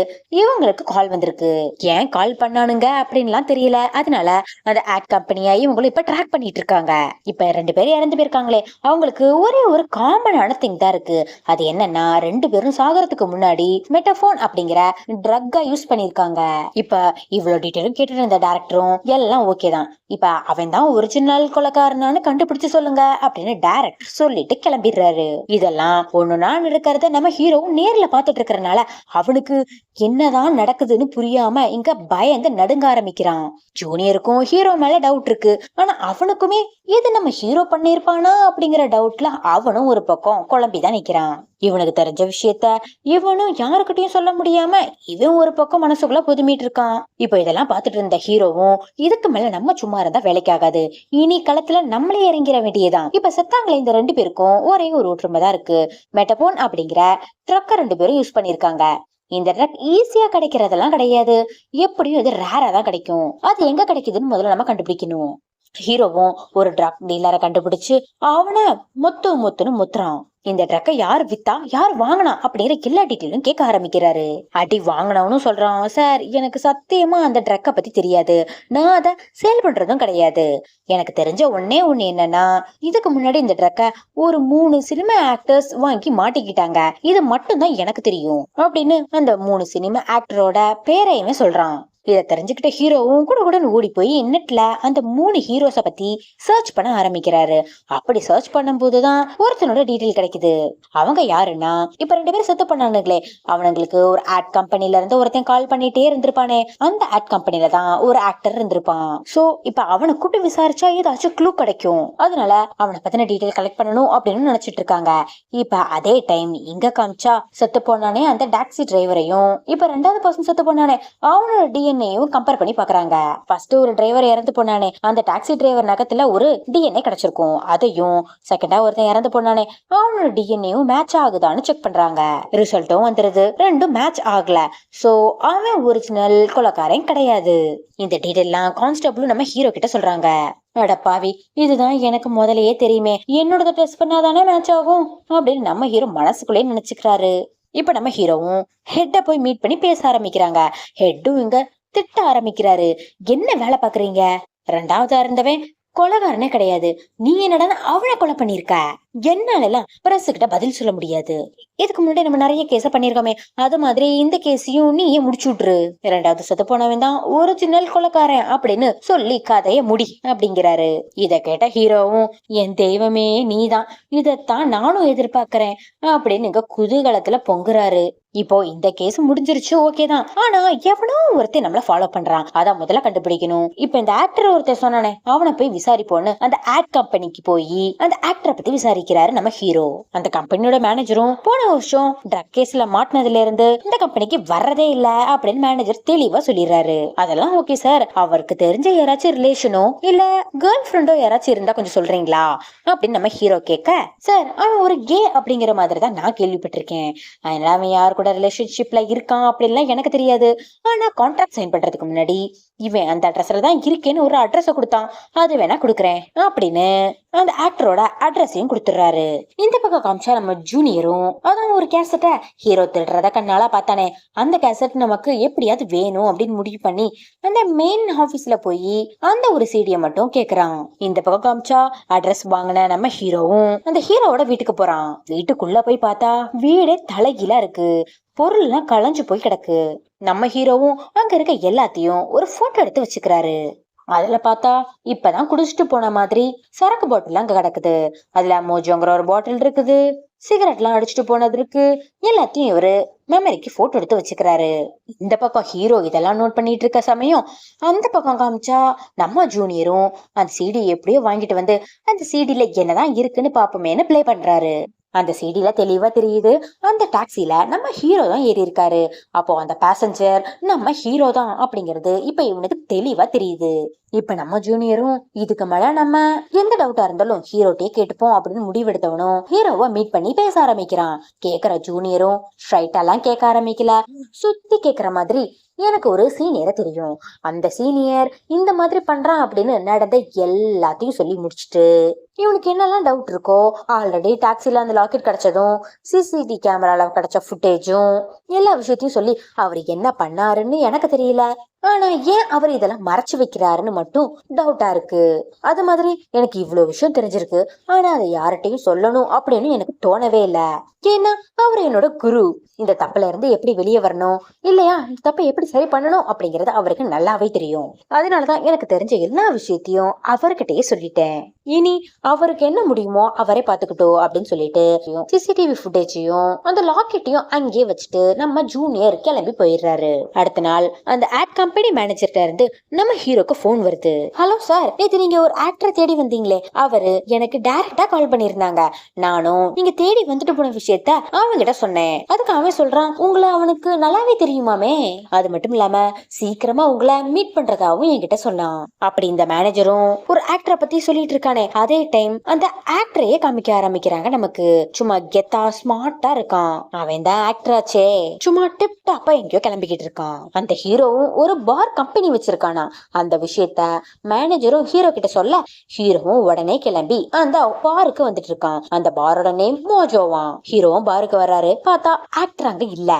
இவங்களுக்கு கால் வந்திருக்கு. ஏன் கால் பண்ணானுங்க அப்படின்லாம் தெரியல. அதனால அந்த ஆட் கம்பெனியை இவங்களும் இப்ப ட்ராக் பண்ணிட்டு இருக்காங்க. இப்ப 2 பேரும் இறந்து போயிருக்காங்களே, அவங்களுக்கு ஒரே ஒரு காமனான திங் தான் இருக்கு. அது என்னன்னா 2 பேரும் சாகறதுக்கு முன்னாடி மெட்டஃபோன் அப்படிங்கிற ட்ரக்கா யூஸ் பண்ணிருக்காங்க. இப்ப இவ்வளவு டீடைலும் கேட்டுட்டு இருந்த டைரக்டரும் எல்லாம் ஓகே தான், இப்ப அவன் தான் ஒரிஜினல் கொலைக்காரனான்னு கண்டுபிடிச்சு சொல்லுங்க அப்படின்னு டைரக்டர் சொல்லிட்டு கிளம்பிடுறாரு. இதெல்லாம் ஒண்ணுனா இருக்கிறத நம்ம ஹீரோவும் நேர்ல பாத்துட்டு இருக்கறனால அவனுக்கு என்னதான் நடக்குதுன்னு புரியாம இங்க பயந்து நடுங்க ஆரம்பிக்கிறான். ஜூனியருக்கும் ஹீரோ மேல டவுட் இருக்கு. ஆனா அவனுக்குமே இது நம்ம ஹீரோ பண்ணிருப்பானா அப்படிங்கிற டவுட்ல அவனும் ஒரு பக்கம் குழம்பிதான் நிக்கிறான். இவனுக்கு தெரிஞ்ச விஷயத்த இவனும் யாருக்கிட்டையும் சொல்ல முடியாம இவன் ஒரு பக்கம் மனசுக்குள்ள பொதுமிட்டு இருக்கான். இப்ப இதெல்லாம் பாத்துட்டு இருந்த ஹீரோவும் இதுக்கு மேல நம்ம சும்மா இருந்தா வேலைக்காகாது, இனி களத்துல நம்மளே இறங்கிட வேண்டியதான். இப்ப செத்தாங்களே இந்த 2 பேருக்கும் ஒரே ஒரு ஒற்றுமைதான் இருக்கு. மெட்டபோன் அப்படிங்கிற ட்ரக்க 2 பேரும் யூஸ் பண்ணிருக்காங்க. இந்த ட்ரக் ஈஸியா கிடைக்கிறதெல்லாம் கிடையாது, எப்படியும் இது ரேரா தான் கிடைக்கும். அது எங்க கிடைக்குதுன்னு முதல்ல நம்ம கண்டுபிடிக்கணும். ஹீரோவும் ஒரு ட்ரக் டீலரை கண்டுபிடிச்சு அவனை மொத்துன்னு முத்துறான். இந்த ட்ரக்கை யார் வித்தா யார் வாங்கினா அப்படிங்கிற எல்லா டீட்டெயிலும் கேட்க ஆரம்பிக்கிறாரு. அடி வாங்கினவனும் சொல்றான், சார் எனக்கு சத்தியமா அந்த ட்ரக்கை பத்தி தெரியாது, நான் அதை சேல் பண்றதும் கிடையாது. எனக்கு தெரிஞ்ச ஒன்னே ஒண்ணு என்னன்னா இதுக்கு முன்னாடி இந்த ட்ரக்கை ஒரு 3 சினிமா ஆக்டர்ஸ் வாங்கி மாட்டிக்கிட்டாங்க, இது மட்டும் தான் எனக்கு தெரியும் அப்படின்னு அந்த 3 சினிமா ஆக்டரோட பேரையுமே சொல்றான். இத தெரிஞ்சுக்கிட்ட ஹீரோவும் கூட ஓடி போய் நெட்ல அந்த 3 ஹீரோஸ பத்தி சர்ச் பண்ண ஆரம்பிக்கிறாரு. அப்படி சர்ச் பண்ணும் போதுதான் ஒருத்தனோட டீடைல் கிடைக்குது. அவங்க யாருன்னா இப்ப 2 பேரும் செத்து பண்ணானுங்களே அவனுங்களுக்கு ஒரு ஆட் கம்பெனில இருந்து ஒருத்தன் கால் பண்ணிட்டே இருந்திருப்பானே, அந்த ஆட் கம்பெனில தான் ஒரு ஆக்டர் இருந்திருப்பான். சோ இப்ப அவனை கூட்டு விசாரிச்சா ஏதாச்சும் க்ளூ கிடைக்கும். அதனால அவனை பத்தின டீடைல் கலெக்ட் பண்ணணும் அப்படின்னு நினைச்சிட்டு இருக்காங்க. இப்ப அதே டைம் இங்க காமிச்சா செத்து போனானே அந்த டாக்ஸி டிரைவரையும் இப்ப 2வது பர்சன் செத்து போனானே அவனோட டிஎன்ஏயும் கம்பேர் பண்ணி பாக்குறாங்க. ஃபர்ஸ்ட் ஒரு டிரைவர் இறந்து போனானே அந்த டாக்ஸி டிரைவர் நகத்துல ஒரு டிஎன்ஏ கிடைச்சிருக்கும், அதையும் செகண்டா ஒருத்தன் இறந்து போனானே அவனோட டிஎன்ஏயும் மேட்ச் ஆகுதான்னு செக் பண்றாங்க. ரிசல்ட்டும் வந்துருது, ரெண்டும் மேட்ச் ஆகல. சோ அவன் ஒரிஜினல் கொலைக்காரன் கிடையாது. இந்த டீடைல்லாம் கான்ஸ்டபிளும் நம்ம ஹீரோ கிட்ட சொல்றாங்க. அடப்பாவி, இதுதான் எனக்கு முதலையே தெரியுமே, என்னோட டெஸ்ட் பண்ணாதானே மேட்ச் ஆகும் அப்படின்னு நம்ம ஹீரோ மனசுக்குள்ளே நினைச்சுக்கிறாரு. இப்ப நம்ம ஹீரோவும் ஹெட்ட போய் மீட் பண்ணி பேச ஆரம்பிக்கிறாங்க. ஹெட்டும் இங்க திட்ட ஆரம்பிக்கிறாரு. என்ன வேலை பாக்குறீங்க, 2வதா இருந்தவன் கொலைகாரனே கிடையாது, நீ என்னடா அவனை கொலை பண்ணிருக்க, என்னால எல்லாம் பிரஸ் கிட்ட பதில் சொல்ல முடியாது. இதுக்கு முன்னாடி நம்ம நிறைய கேஸ பண்ணிருக்கோமே, அது மாதிரி இந்த கேஸையும் நீயே முடிச்சு விட்டுரு, 2வது செத்து போனவன் தான் ஒரிஜினல் கொலைக்காரன் அப்படின்னு சொல்லி கதைய முடி அப்படிங்கிறாரு. இத கேட்ட ஹீரோவும் என் தெய்வமே நீதான், இதத்தான் நானும் எதிர்பார்க்கிறேன் அப்படின்னு இங்க குதூகலத்துல பொங்குறாரு. இப்போ இந்த கேஸ் முடிஞ்சிருச்சு, ஓகேதான். ஆனா எவனோ ஒருத்தர் நம்மள ஃபாலோ பண்றான், அதான் முதல்ல கண்டுபிடிக்கணும். இப்ப இந்த ஆக்டர் ஒருத்தர் சொன்னானே அவனை போய் விசாரிப்போன்னு அந்த ஆட் கம்பெனிக்கு போய் அந்த ஆக்டரை பத்தி விசாரி விசாரிக்கிறாரு நம்ம ஹீரோ. அந்த கம்பெனியோட மேனேஜரும் போன வருஷம் ட்ரக் கேஸ்ல மாட்டினதுல இருந்து இந்த கம்பெனிக்கு வர்றதே இல்ல அப்படின்னு மேனேஜர் தெளிவா சொல்லிடுறாரு. அதெல்லாம் ஓகே சார், அவருக்கு தெரிஞ்ச யாராச்சும் ரிலேஷனோ இல்ல கேர்ள் ஃப்ரெண்டோ யாராச்சும் இருந்தா கொஞ்சம் சொல்றீங்களா அப்படின்னு நம்ம ஹீரோ கேட்க, சார் அவன் ஒரு கே அப்படிங்கிற மாதிரி தான் நான் கேள்விப்பட்டிருக்கேன். அதனால அவன் யாரு கூட ரிலேஷன்ஷிப்ல இருக்கான் அப்படின்லாம் எனக்கு தெரியாது. ஆனா கான்ட்ராக்ட் சைன் பண்றதுக்கு முன்னாடி இவன் அந்த அட்ரஸ்ல தான் இருக்கேன்னு ஒரு அட்ரஸ் கொடுத்தான், அது வேணா கொடுக்குறேன் அப்படின்னு அந்த ஆக்டரோட அட்ரஸையும் கொடுத்துடுறாரு. இந்த பக்கம் காமிச்சா நம்ம ஜூனியரும் அதான் ஒரு கேசட்டை ஹீரோ திருடுறத கண்ணால பார்த்தானே, அந்த கேசட் நமக்கு எப்படியாவது வேணும் அப்படின்னு முடிவு பண்ணி அந்த மெயின் ஆபீஸ்ல போய் அந்த ஒரு சீடியை மட்டும் கேக்குறான். இந்த பக்கம் காமிச்சா அட்ரஸ் வாங்கின நம்ம ஹீரோவும் அந்த ஹீரோவோட வீட்டுக்கு போறான். வீட்டுக்குள்ள போய் பார்த்தா வீடே தலைகீழா இருக்கு, பொருள் எல்லாம் களைஞ்சு போய் கிடக்கு. நம்ம ஹீரோவும் அங்க இருக்க எல்லாத்தையும் ஒரு போட்டோ எடுத்து வச்சுக்கிறாரு. அதுல பார்த்தா இப்பதான் குடிச்சிட்டு போன மாதிரி சரக்கு பாட்டில் அங்க கிடக்குது. அதுல மோஜோங்கிற ஒரு பாட்டில் இருக்குது, சிகரெட் எல்லாம் அடிச்சுட்டு போனது இருக்கு. எல்லாத்தையும் இவரு மெமரிக்கு போட்டோ எடுத்து வச்சுக்கிறாரு. இந்த பக்கம் ஹீரோ இதெல்லாம் நோட் பண்ணிட்டு இருக்க சமயம் அந்த பக்கம் காமிச்சா நம்ம ஜூனியரும் அந்த சிடி எப்படியோ வாங்கிட்டு வந்து அந்த சிடில என்னதான் இருக்குன்னு பாப்போமேன்னு பிளே பண்றாரு. அந்த சிடில தெளிவா தெரியுது அந்த டாக்ஸில நம்ம ஹீரோ தான் ஏறி இருக்காரு. அப்போ அந்த பேசஞ்சர் நம்ம ஹீரோ தான் அப்படிங்கிறது இப்ப இவனுக்கு தெளிவா தெரியுது. இப்ப நம்ம ஜூனியரும் இதுக்கு மேல நம்ம எந்த டவுட்டா இருந்தாலும் ஹீரோட்டே கேட்டுப்போம் அப்படின்னு முடிவெடுத்தவனும் ஹீரோவை மீட் பண்ணி பேச ஆரம்பிக்கிறான். கேக்குற ஜூனியரும் ஸ்ட்ரைட்டாலாம் கேட்க ஆரம்பிக்கல, சுத்தி கேக்குற மாதிரி எனக்கு ஒரு சீனியரை தெரியும், அந்த சீனியர் இந்த மாதிரி பண்றான் அப்படின்னு நடந்த எல்லாத்தையும் சொல்லி முடிச்சுட்டு இவனுக்கு என்னெல்லாம் டவுட் இருக்கோ ஆல்ரெடி டாக்ஸில அந்த லாக்கெட் கிடைச்சதும் சிசிடிவி கேமரால கிடைச்ச ஃபுட்டேஜும் எல்லா விஷயத்தையும் சொல்லி அவர் என்ன பண்ணாருன்னு எனக்கு தெரியல, ஆனா ஏன் அவர் இதெல்லாம் மறைச்சு வைக்கிறாருன்னு மட்டும் டவுட்டா இருக்கு. அது மாதிரி எனக்கு இவ்வளவு விஷயம் தெரிஞ்சிருக்கு, ஆனா அதை யார்கிட்டையும் சொல்லணும் அப்படின்னு எனக்கு தோணவே இல்லை. ஏன்னா அவர் என்னோட குரு, இந்த தப்புல இருந்து எப்படி வெளியே வரணும் இல்லையா இந்த தப்பை எப்படி சரி பண்ணணும் அப்படிங்கறது அவருக்கு நல்லாவே தெரியும். அதனாலதான் எனக்கு தெரிஞ்ச எல்லா விஷயத்தையும் அவர்கிட்டயே சொல்லிட்டேன். இனி அவருக்கு என்ன முடியுமோ அவரே பாத்துக்கிட்டோம் அப்படின்னு சொல்லிட்டு சிசிடிவி ஃபுட்டேஜையும் அந்த லாக்கெட்டையும் அங்கேயே வச்சுட்டு நம்ம ஜூனியர் கிளம்பி போயிடுறாரு. அடுத்த நாள் அந்த ஆட் கம்பெனி மேனேஜர்ட்ட இருந்து நம்ம ஹீரோக்கு போன் வருது. ஹலோ சார், நேத்து நீங்க ஒரு ஆக்டரை தேடி வந்தீங்களே, அவரு எனக்கு டைரக்டா கால் பண்ணிருந்தாங்க. நானும் நீங்க தேடி வந்துட்டு போன விஷயத்த அவன்கிட்ட சொன்னேன். அதுக்கு அவன் சொல்றான் உங்களை அவனுக்கு நல்லாவே தெரியுமாமே, அது மட்டும் இல்லாம சீக்கிரமா உங்களை மீட் பண்றதாவும் என்கிட்ட சொன்னான். அப்படி இந்த மேனேஜரும் ஒரு ஆக்டரை பத்தி சொல்லிட்டு இருக்கானே, அதே டைம் அந்த ஆக்டரையே காமிக்க ஆரம்பிக்கிறாங்க. நமக்கு சும்மா கெத்தா ஸ்மார்ட்டா இருக்கான். அவன் தான் ஆக்டராச்சே, சும்மா டிப் டாப்பா எங்கேயோ கிளம்பிக்கிட்டு இருக்கான். அந்த ஹீரோவும் ஒரு பார் கம்பெனி வச்சிருக்கானா, அந்த விஷயத்த மேனேஜரும் ஹீரோ கிட்ட சொல்ல ஹீரோவும் உடனே கிளம்பி அந்த பாருக்கு வந்துட்டு இருக்கான். அந்த பாரோட நேம் மோஜோவான். ஹீரோவும் பாருக்கு வர்றாரு, பார்த்தா ஆக்டர் அங்க இல்ல.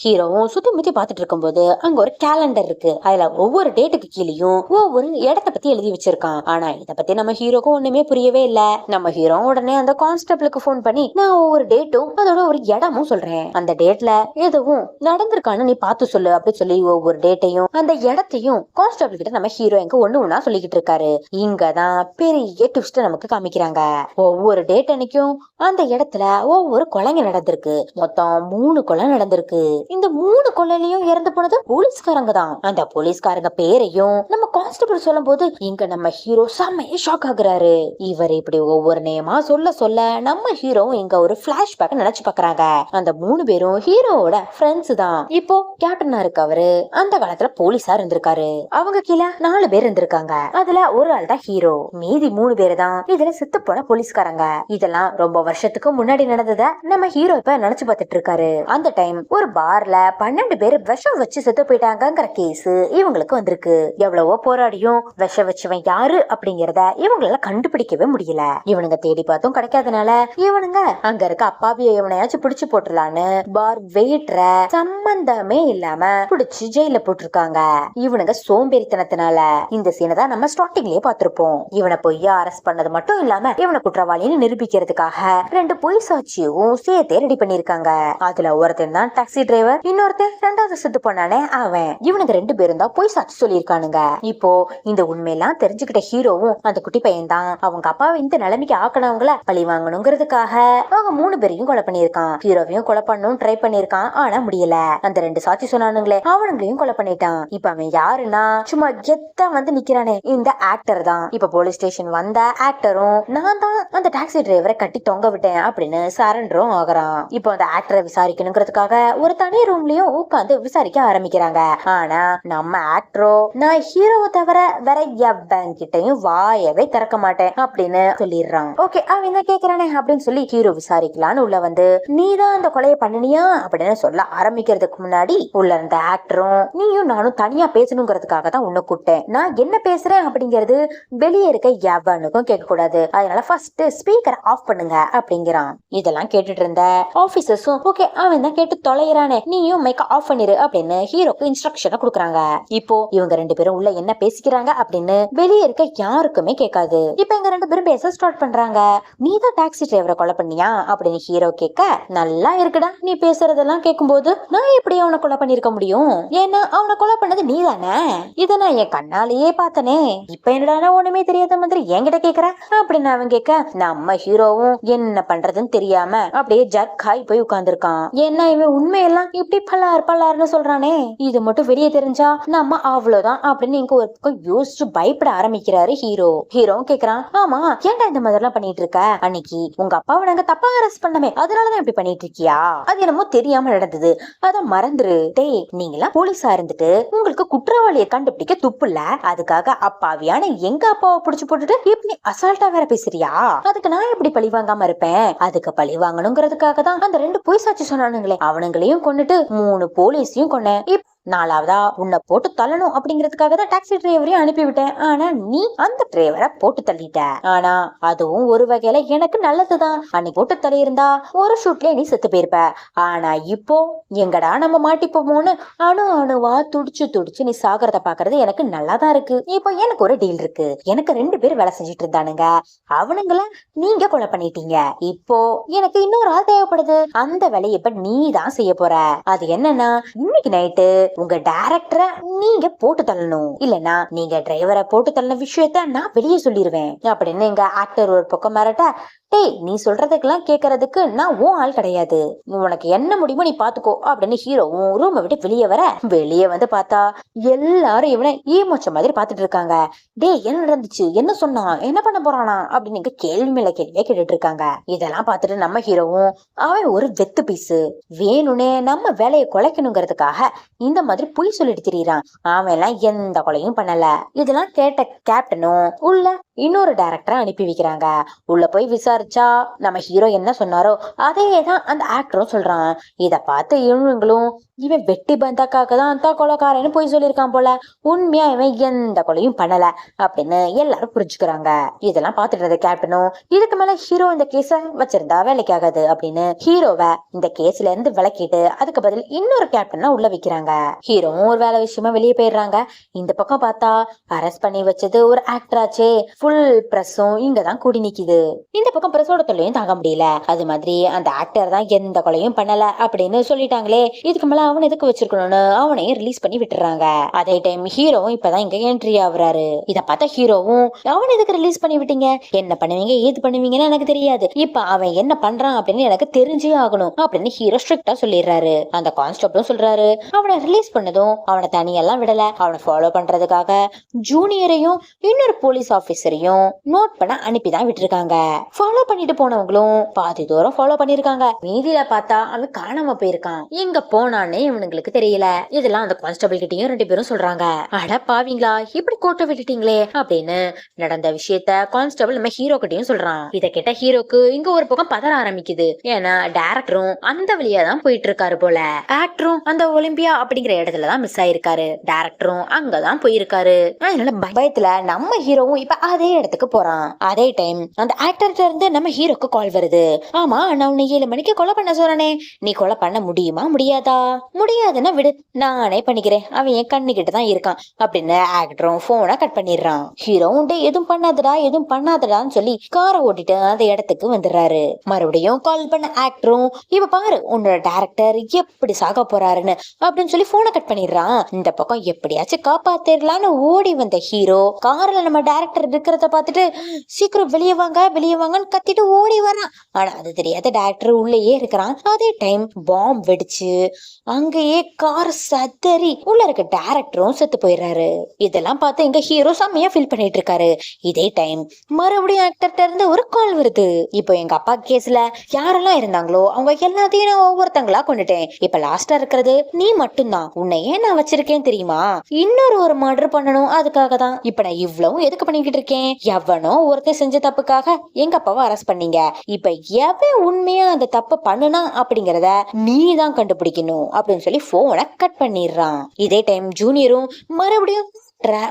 ஹீரோவும் சுத்தி முத்தி பாத்துட்டு இருக்கும் போது அங்க ஒரு கேலண்டர் இருக்கு, அதுல ஒவ்வொரு டேட்டுக்கு கீழேயும் ஒவ்வொரு இடத்தை பத்தி எழுதி வச்சிருக்கான். ஆனா இத பத்தி நம்ம ஹீரோக்கும் ஒண்ணுமே புரியவே இல்ல. நம்ம ஹீரோ உடனே அந்த கான்ஸ்டபிளுக்கு போன் பண்ணி நான் ஒவ்வொரு டேட்டும் அதோட ஒரு இடமும் சொல்றேன், அந்த டேட்ல எதுவும் நடந்திருக்கான்னு நீ பார்த்து சொல்லு அப்படி சொல்லி ஒவ்வொரு டேட்டையும் அந்த இடத்தையும் கான்ஸ்டபிள் கிட்ட நம்ம ஹீரோ எங்க ஒண்ணு ஒண்ணா சொல்லிக்கிட்டு இருக்காரு. இங்கதான் பெரிய ட்விஸ்ட் நமக்கு காமிக்கிறாங்க. ஒவ்வொரு டேட் அன்னைக்கும் அந்த இடத்துல ஒவ்வொரு கொலைங்க நடந்திருக்கு. மொத்தம் 3 கொலை நடந்திருக்கு. இந்த 3 கொலையிலயும் இறந்து போனது போலீஸ்காரங்க தான். அந்த போலீஸ்காரங்க பேரையும் நம்ம கான்ஸ்டபிள் சொல்லும் போது இங்க நம்ம ஹீரோ செம்மையா ஷாக் ஆகுறாரு. இவர் இப்படி ஒவ்வொரு நேமா சொல்ல சொல்ல நம்ம ஹீரோ இங்க ஒரு பிளாஷ்பேக் நினைச்சு பாக்குறாங்க. அந்த 3 பேரும் ஹீரோவோட ஃப்ரெண்ட்ஸ் தான். இப்போ கேப்டனா இருக்கு அவரு, அந்த காலத்துல போலீஸா இருந்திருக்காரு. அவங்க கீழே 4 பேர் இருந்திருக்காங்க. அதுல ஒரு ஆள் தான் ஹீரோ, மீதி 3 பேரு தான் இதுல செத்து போன போலீஸ்காரங்க. இதெல்லாம் ரொம்ப வருஷத்துக்கு முன்னாடி நடந்தத நம்ம ஹீரோ இப்ப நினைச்சு பார்த்துட்டு இருக்காரு. அந்த டைம் ஒரு பார்ல 12 பேர் விஷம் வச்சு செத்து போயிட்டாங்கிற கேஸ் இவங்களுக்கு வந்திருக்கு. எவ்வளவோ போராடியும் விஷ வச்சவன் யாரு அப்படிங்கறத இவங்களால கண்டுபிடிக்கவே முடியல. இவனுங்க தேடி பார்த்தும் கிடைக்காதனால இவனுங்க அங்க இருக்க அப்பாவிய இவனையாச்சும் பிடிச்சு போட்டுலான்னு பார் வெயிட்ற சம்பந்தமே இல்லாம பிடிச்சு ஜெயில போட்டிருக்காங்க. இவனுங்க சோம்பேறித்தனத்தினால. இந்த சீனை தான் நம்ம ஸ்டார்டிங்லயே பார்த்திருப்போம். இவனை பொய்யா அரெஸ்ட் பண்ணது மட்டும் இல்லாம இவனை குற்றவாளின்னு நிரூபிக்கிறதுக்காக 2 பொய் சாட்சியும் சேர்த்தே ரெடி பண்ணிருக்காங்க. அதுல ஒருத்தன் தான் டாக்ஸி டிரைவர், இன்னொருத்தன் 2வது செத்து போனானே அவன். இவனுக்கு 2 பேரும் தான் பொய் சாட்சி சொல்லியிருக்கானுங்க. இப்போ இந்த உண்மையெல்லாம் தெரிஞ்சுக்கிட்ட ஹீரோவும் அந்த குட்டி பையன் தான் பண்ணிருக்கான். அவங்க அப்பாவை இந்த நிலைமைக்கு ஆக்கணவங்கள பழி வாங்கணுங்கிறதுக்காக அவங்க 3 பேரையும் கொலை பண்ணிருக்கான். ஹீரோவையும் கொலை பண்ணணும் ட்ரை பண்ணிருக்கான், ஆனா முடியல. அந்த 2 சாட்சி சொன்னானுங்களே அவனுங்களையும் கொலை பண்ணிட்டான். இப்ப அவன் யாருன்னா சும்மா கெத்தா வந்து நிக்கிறானே இந்த ஆக்டர் தான். இப்ப போலீஸ் ஸ்டேஷன் வந்த ஆக்டரும் நான் தான் அந்த டாக்ஸி டிரைவரை கட்டி தொங்க விட்டேன் அப்படின்னு சரண்டரும் ஆகுறான். இப்போ அந்த ஆக்டரை விசாரிக்கணுங்கிறதுக்காக ஒரு தனி ரூம்லயும் உட்காந்து விசாரிக்க ஆரம்பிக்கிறாங்க. ஆனா நம்ம ஆக்டரோ நான் ஹீரோவை தவிர வேற எவன் கிட்டையும் வாயவே திறக்க மாட்டேன் அப்படின்னு சொல்லிடுறான். ஓகே அவன் என்ன கேக்குறானே அப்படின்னு சொல்லி ஹீரோ விசாரிக்கலான்னு உள்ள வந்து நீதான் அந்த கொலையை பண்ணினியா அப்படின்னு சொல்ல ஆரம்பிக்கிறதுக்கு முன்னாடி உள்ள இருந்த ஆக்டரும் நீயும் நானும் தனியா பேசணுங்கிறதுக்காக தான் உன்னை கூப்பிட்டேன். நான் என்ன பேசுறேன் அப்படிங்கிறது வெளியே இருக்க எவனுக்கும் கேட்க கூடாது, அதனால ஃபர்ஸ்ட் ஸ்பீக்கர் ஆஃப் பண்ணுங்க அப்படிங்கிறான். இதெல்லாம் கேட்டுட்டு இருந்த ஆபீசர்ஸும் ஓகே அவன் தான் கேட்டு தொலைறானே நீயும் மைக்க ஆஃப் பண்ணிரு அப்படின்னு ஹீரோக்கு இன்ஸ்ட்ரக்ஷனை கொடுக்குறாங்க. இப்போ இவங்க 2 பேரும் உள்ள என்ன பேசிக்கிறாங்க அப்படின்னு வெளியே இருக்க யாருக்குமே கேட்காது. இப்ப இவங்க 2 பேரும் பேச ஸ்டார்ட் பண்றாங்க. நீ தான் டாக்ஸி டிரைவரை கொலை பண்ணியா அப்படின்னு ஹீரோ கேட்க நல்லா இருக்குடா நீ பேசுறதெல்லாம் கேட்கும்போது நான் எப்படி அவனை கொலை பண்ணிருக்க முடியும், ஏன்னா அவனை கொலை பண்ணது நீ தானே, இதை நான் என் கண்ணாலேயே பார்த்தனே, இப்ப என்னடா ஒண்ணுமே தெரியாத மாதிரி என்கிட்ட கேக்குற அப்படின்னு அவன் கேட்க நம்ம ஹீரோவும் என்ன பண்றதுன்னு தெரியாம அப்படியே ஜர்க் ஆகி போய் உட்கார்ந்துருக்கான். ஏன்னா இவன் உண்மையெல்லாம் இப்படி பல்லார்னு சொல்றானே, இது மட்டும் வெளியே தெரிஞ்சா நம்ம அவ்வளவுதான் அப்படின்னு இங்க ஒரு பக்கம் யோசிச்சு பயப்பட ஆரம்பிக்கிறாரு ஹீரோ. ஹீரோவும் கேக்குறான் ஆமா ஏன்டா இந்த மாதிரி எல்லாம் பண்ணிட்டு இருக்க, அன்னைக்கு உங்க அப்பாவை நாங்க தப்பா அரெஸ்ட் பண்ணமே அதனாலதான் இப்படி பண்ணிட்டு இருக்கியா, அது என்னமோ தெரியாம நடந்தது அதான் மறந்துரு. டேய் நீங்க எல்லாம் போலீஸா இருந்துட்டு உங்களுக்கு குற்றவாளியை கண்டுபிடிக்க துப்புல, அதுக்காக அப்பாவியான எங்க அப்பாவை புடிச்சு போட்டுட்டு இப்படி அசால்ட்டா வேற பேசுறியா, அதுக்கு நான் எப்படி பழி வாங்காம இருப்பேன், அதுக்கு பழி வாங்கணுங்கிறதுக்காக தான் அந்த 2 பொய் சாட்சி சொன்னானுங்களே அவனுங்களையும் கொண்டுட்டு 3 போலீஸையும் கொன்னேன், 4வதா உன்னை போட்டு தள்ளணும் அப்படிங்கிறதுக்காக தான் டாக்ஸி டிரைவரையும் அனுப்பிவிட்டேன், ஆனா நீ அந்த டிரைவரை போட்டு தள்ளிட்ட, ஆனா அதுவும் ஒரு வகையில எனக்கு நல்லதுதான், அன்னைக்கு போட்டு தள்ளி இருந்தா ஒரு ஷூட்லயே நீ செத்து போயிருப்ப, ஆனா இப்போ எங்கடா நம்ம மாட்டிப்போமோன்னு அணுவா துடிச்சு நீ சாகிறத பாக்குறது எனக்கு நல்லாதான் இருக்கு. இப்போ எனக்கு ஒரு டீல் இருக்கு, எனக்கு 2 பேர் வேலை செஞ்சுட்டு இருந்தானுங்க அவனுங்கள நீங்க கொலை பண்ணிட்டீங்க, இப்போ எனக்கு இன்னொரு ஆள் தேவைப்படுது, அந்த வேலையை இப்ப நீ தான் செய்ய போற, அது என்னன்னா இன்னைக்கு நைட்டு உங்க டைரக்டரை நீங்க போட்டு தள்ளணும், இல்லனா நீங்க டிரைவரை போட்டு தள்ளின விஷயத்த நான் வெளியே சொல்லிருவேன் அப்படின்னு எங்க ஆக்டர் ஒரு பக்கம் மிரட்ட, டேய் நீ சொல்றதுக்கெல்லாம் கேக்குறதுக்கு நான் உன் ஆள் கிடையாது, உனக்கு என்ன முடியுமோ நீ பாத்துக்கோ அப்படின்னு ஹீரோவும் ரூமை விட்டு வெளியே வந்து பார்த்தா எல்லாரும் இவனை ஈமோச்ச மாதிரி பாத்துட்டு இருக்காங்க. டேய் என்ன நடந்துச்சு, என்ன சொன்னான், என்ன பண்ண போறானா அப்படின்னு கேள்வி மேல கேள்வியே கேட்டுட்டு இருக்காங்க. இதெல்லாம் பார்த்துட்டு நம்ம ஹீரோவும் அவன் ஒரு வெத்து பீஸு, வேணும்னே நம்ம வேலையை குலைக்கணுங்கிறதுக்காக இந்த மாதிரி பொய் சொல்லிட்டு திரியறான், அவன் எல்லாம் எந்த கொலையும் பண்ணல. இதெல்லாம் கேட்ட கேப்டனும் உள்ள இன்னொரு டைரக்டரை அனுப்பி வைக்கிறாங்க. உள்ள போய் விசாரிச்சா நம்ம ஹீரோ என்ன சொன்னாரோ அதேதான் அந்த ஆக்டரும் சொல்றான். இத பார்த்து இவங்களும் இவன் வெட்டி பந்தாக்காக தான் அந்த கொலைக்காரன்னு போய் சொல்லியிருக்கான் போல, உண்மையா இவன் எந்த கொலையும் பண்ணல அப்படின்னு எல்லாரும் புரிஞ்சுக்கிறாங்க. இதெல்லாம் பார்த்துட்டு இருந்த கேப்டனும் இதுக்கு மேல ஹீரோ இந்த கேஸ வச்சிருந்தா வேலைக்கு ஆகாது அப்படின்னு ஹீரோவை இந்த கேஸ்ல இருந்து விளக்கிட்டு அதுக்கு பதில் இன்னொரு கேப்டனா உள்ள வைக்கிறாங்க. ஹீரோவும் ஒரு வேலை விஷயமா வெளியே போயிடுறாங்க. இந்த பக்கம் பார்த்தா அரெஸ்ட் பண்ணி வச்சது ஒரு ஆக்டராச்சே, ஃபுல் பிரஸும் இங்கதான் கூடி நிக்குது. இந்த பக்கம் பிரஸோட தொல்லையும் தாங்க முடியல, அது மாதிரி அந்த ஆக்டர் தான் எந்த கொலையும் பண்ணல அப்படின்னு சொல்லிட்டாங்களே, இதுக்கு மேல அவன் எதுக்கு வச்சிருக்கணும்னு அவனையும் ரிலீஸ் பண்ணி விட்டுறாங்க. அதே டைம் ஹீரோவும் இப்பதான் இங்க என்ட்ரி ஆகுறாரு. இத பார்த்தா ஹீரோவும் அவன் எதுக்கு ரிலீஸ் பண்ணி விட்டீங்க, என்ன பண்ணுவீங்க ஏது பண்ணுவீங்கன்னு எனக்கு தெரியாது, இப்ப அவன் என்ன பண்றான் அப்படின்னு எனக்கு தெரிஞ்சே ஆகணும் அப்படின்னு ஹீரோ ஸ்ட்ரிக்டா சொல்லிடுறாரு. அந்த கான்ஸ்டபிளும் சொல்றாரு அவனை ரிலீஸ் பண்ணதும் அவனை தனியெல்லாம் விடல, அவனை ஃபாலோ பண்றதுக்காக ஜூனியரையும் இன்னொரு போலீஸ் ஆபீசரையும் நோட் பண்ண அனுப்பிதான் விட்டுருக்காங்க. ஃபாலோ பண்ணிட்டு போனவங்களும் பாதி தூரம் ஃபாலோ பண்ணிருக்காங்க. மீதியில பார்த்தா அவன் காணாம போயிருக்கான், எங்க போனான்னு இவனுங்களுக்கு தெரியல. இதெல்லாம் அந்த கான்ஸ்டபிள் கிட்டையும் 2 பேரும் சொல்றாங்க. அட பாவீங்களா இப்படி கோட்டை விட்டுட்டீங்களே அப்படின்னு நடந்த விஷயத்த கான்ஸ்டபிள் நம்ம ஹீரோ கிட்டையும் சொல்றான். இத கேட்ட ஹீரோக்கு இங்க ஒரு பக்கம் பதற ஆரம்பிக்குது. ஏன்னா டைரக்டரும் அந்த வழியா தான் போயிட்டு இருக்காரு போல, ஆக்டரும் அந்த ஒலிம்பியா அப்படிங்கிற இடத்துலதான் மிஸ் ஆயிருக்காரு, டைரக்டரும் அங்கதான் போயிருக்காரு. அதனால பயத்துல நம்ம ஹீரோவும் இப்ப அதே இடத்துக்கு போறான். அதே டைம் அந்த ஆக்டர்கிட்ட இருந்து நம்ம ஹீரோக்கு கால் வருது. ஆமா நான் உன்னை 7 மணிக்கு கொலை பண்ண சொல்றேனே, நீ கொலை பண்ண முடியுமா முடியாதா, முடியாதுன்னா விடு நானே பண்ணிக்கிறேன், அவன் என் கண்ணுகிட்ட தான் இருக்கான் அப்படின்னு ஆக்டரும் போனை கட் பண்ணிடுறான். ஹீரோவும் எதுவும் பண்ணாதடான்னு சொல்லி காரை ஓட்டிட்டு அந்த இடத்துக்கு வந்துடுறாரு. மறுபடியும் கால் பண்ண ஆக்டரும் இப்ப பாரு உன்னோட டைரக்டர் எப்படி சாக போறாருன்னு அப்படின்னு சொல்லி போனை கட் பண்ணிடுறான். இந்த பக்கம் எப்படியாச்சும் காப்பாத்திடலான்னு ஓடி வந்த ஹீரோ கார்ல நம்ம டைரக்டர் இருக்க நிக்கிறத பார்த்துட்டு சீக்கிரம் வெளியே வாங்கன்னு கத்திட்டு ஓடி வரான். ஆனா அது தெரியாத டாக்டர் உள்ளேயே இருக்கிறான். அதே டைம் பாம்பு வெடிச்சு அங்கேயே கார் சத்தரி உள்ள இருக்க டைரக்டரும் செத்து போயிடுறாரு. இதெல்லாம் பார்த்து எங்க ஹீரோ செம்மையா ஃபீல் பண்ணிட்டு இருக்காரு. இதே டைம் மறுபடியும் ஆக்டர்ட்ட இருந்து ஒரு கால் வருது. இப்போ எங்க அப்பா கேஸ்ல யாரெல்லாம் இருந்தாங்களோ அவங்க எல்லாத்தையும் நான் ஒவ்வொருத்தங்களா கொண்டுட்டேன். இப்ப லாஸ்டா இருக்கிறது நீ மட்டும்தான். உன்னை ஏன் நான் வச்சிருக்கேன் தெரியுமா? ஒரு மர்டர் பண்ணணும், அதுக்காக தான். இப்ப நான் இவ்வளவு எதுக்கு பண்ணிக்கிட்டு இருக்கேன்? எவனோ ஒருத்தர் செஞ்ச தப்புக்காக எங்க அப்பாவை அரெஸ்ட் பண்ணீங்க. இப்ப எவன் உண்மையா அந்த தப்பு பண்ணுனா அப்படிங்கறத நீ தான் கண்டுபிடிக்கணும் அப்படின்னு சொல்லி போனை கட் பண்ணிடுறான். இதே டைம் ஜூனியரும் மறுபடியும்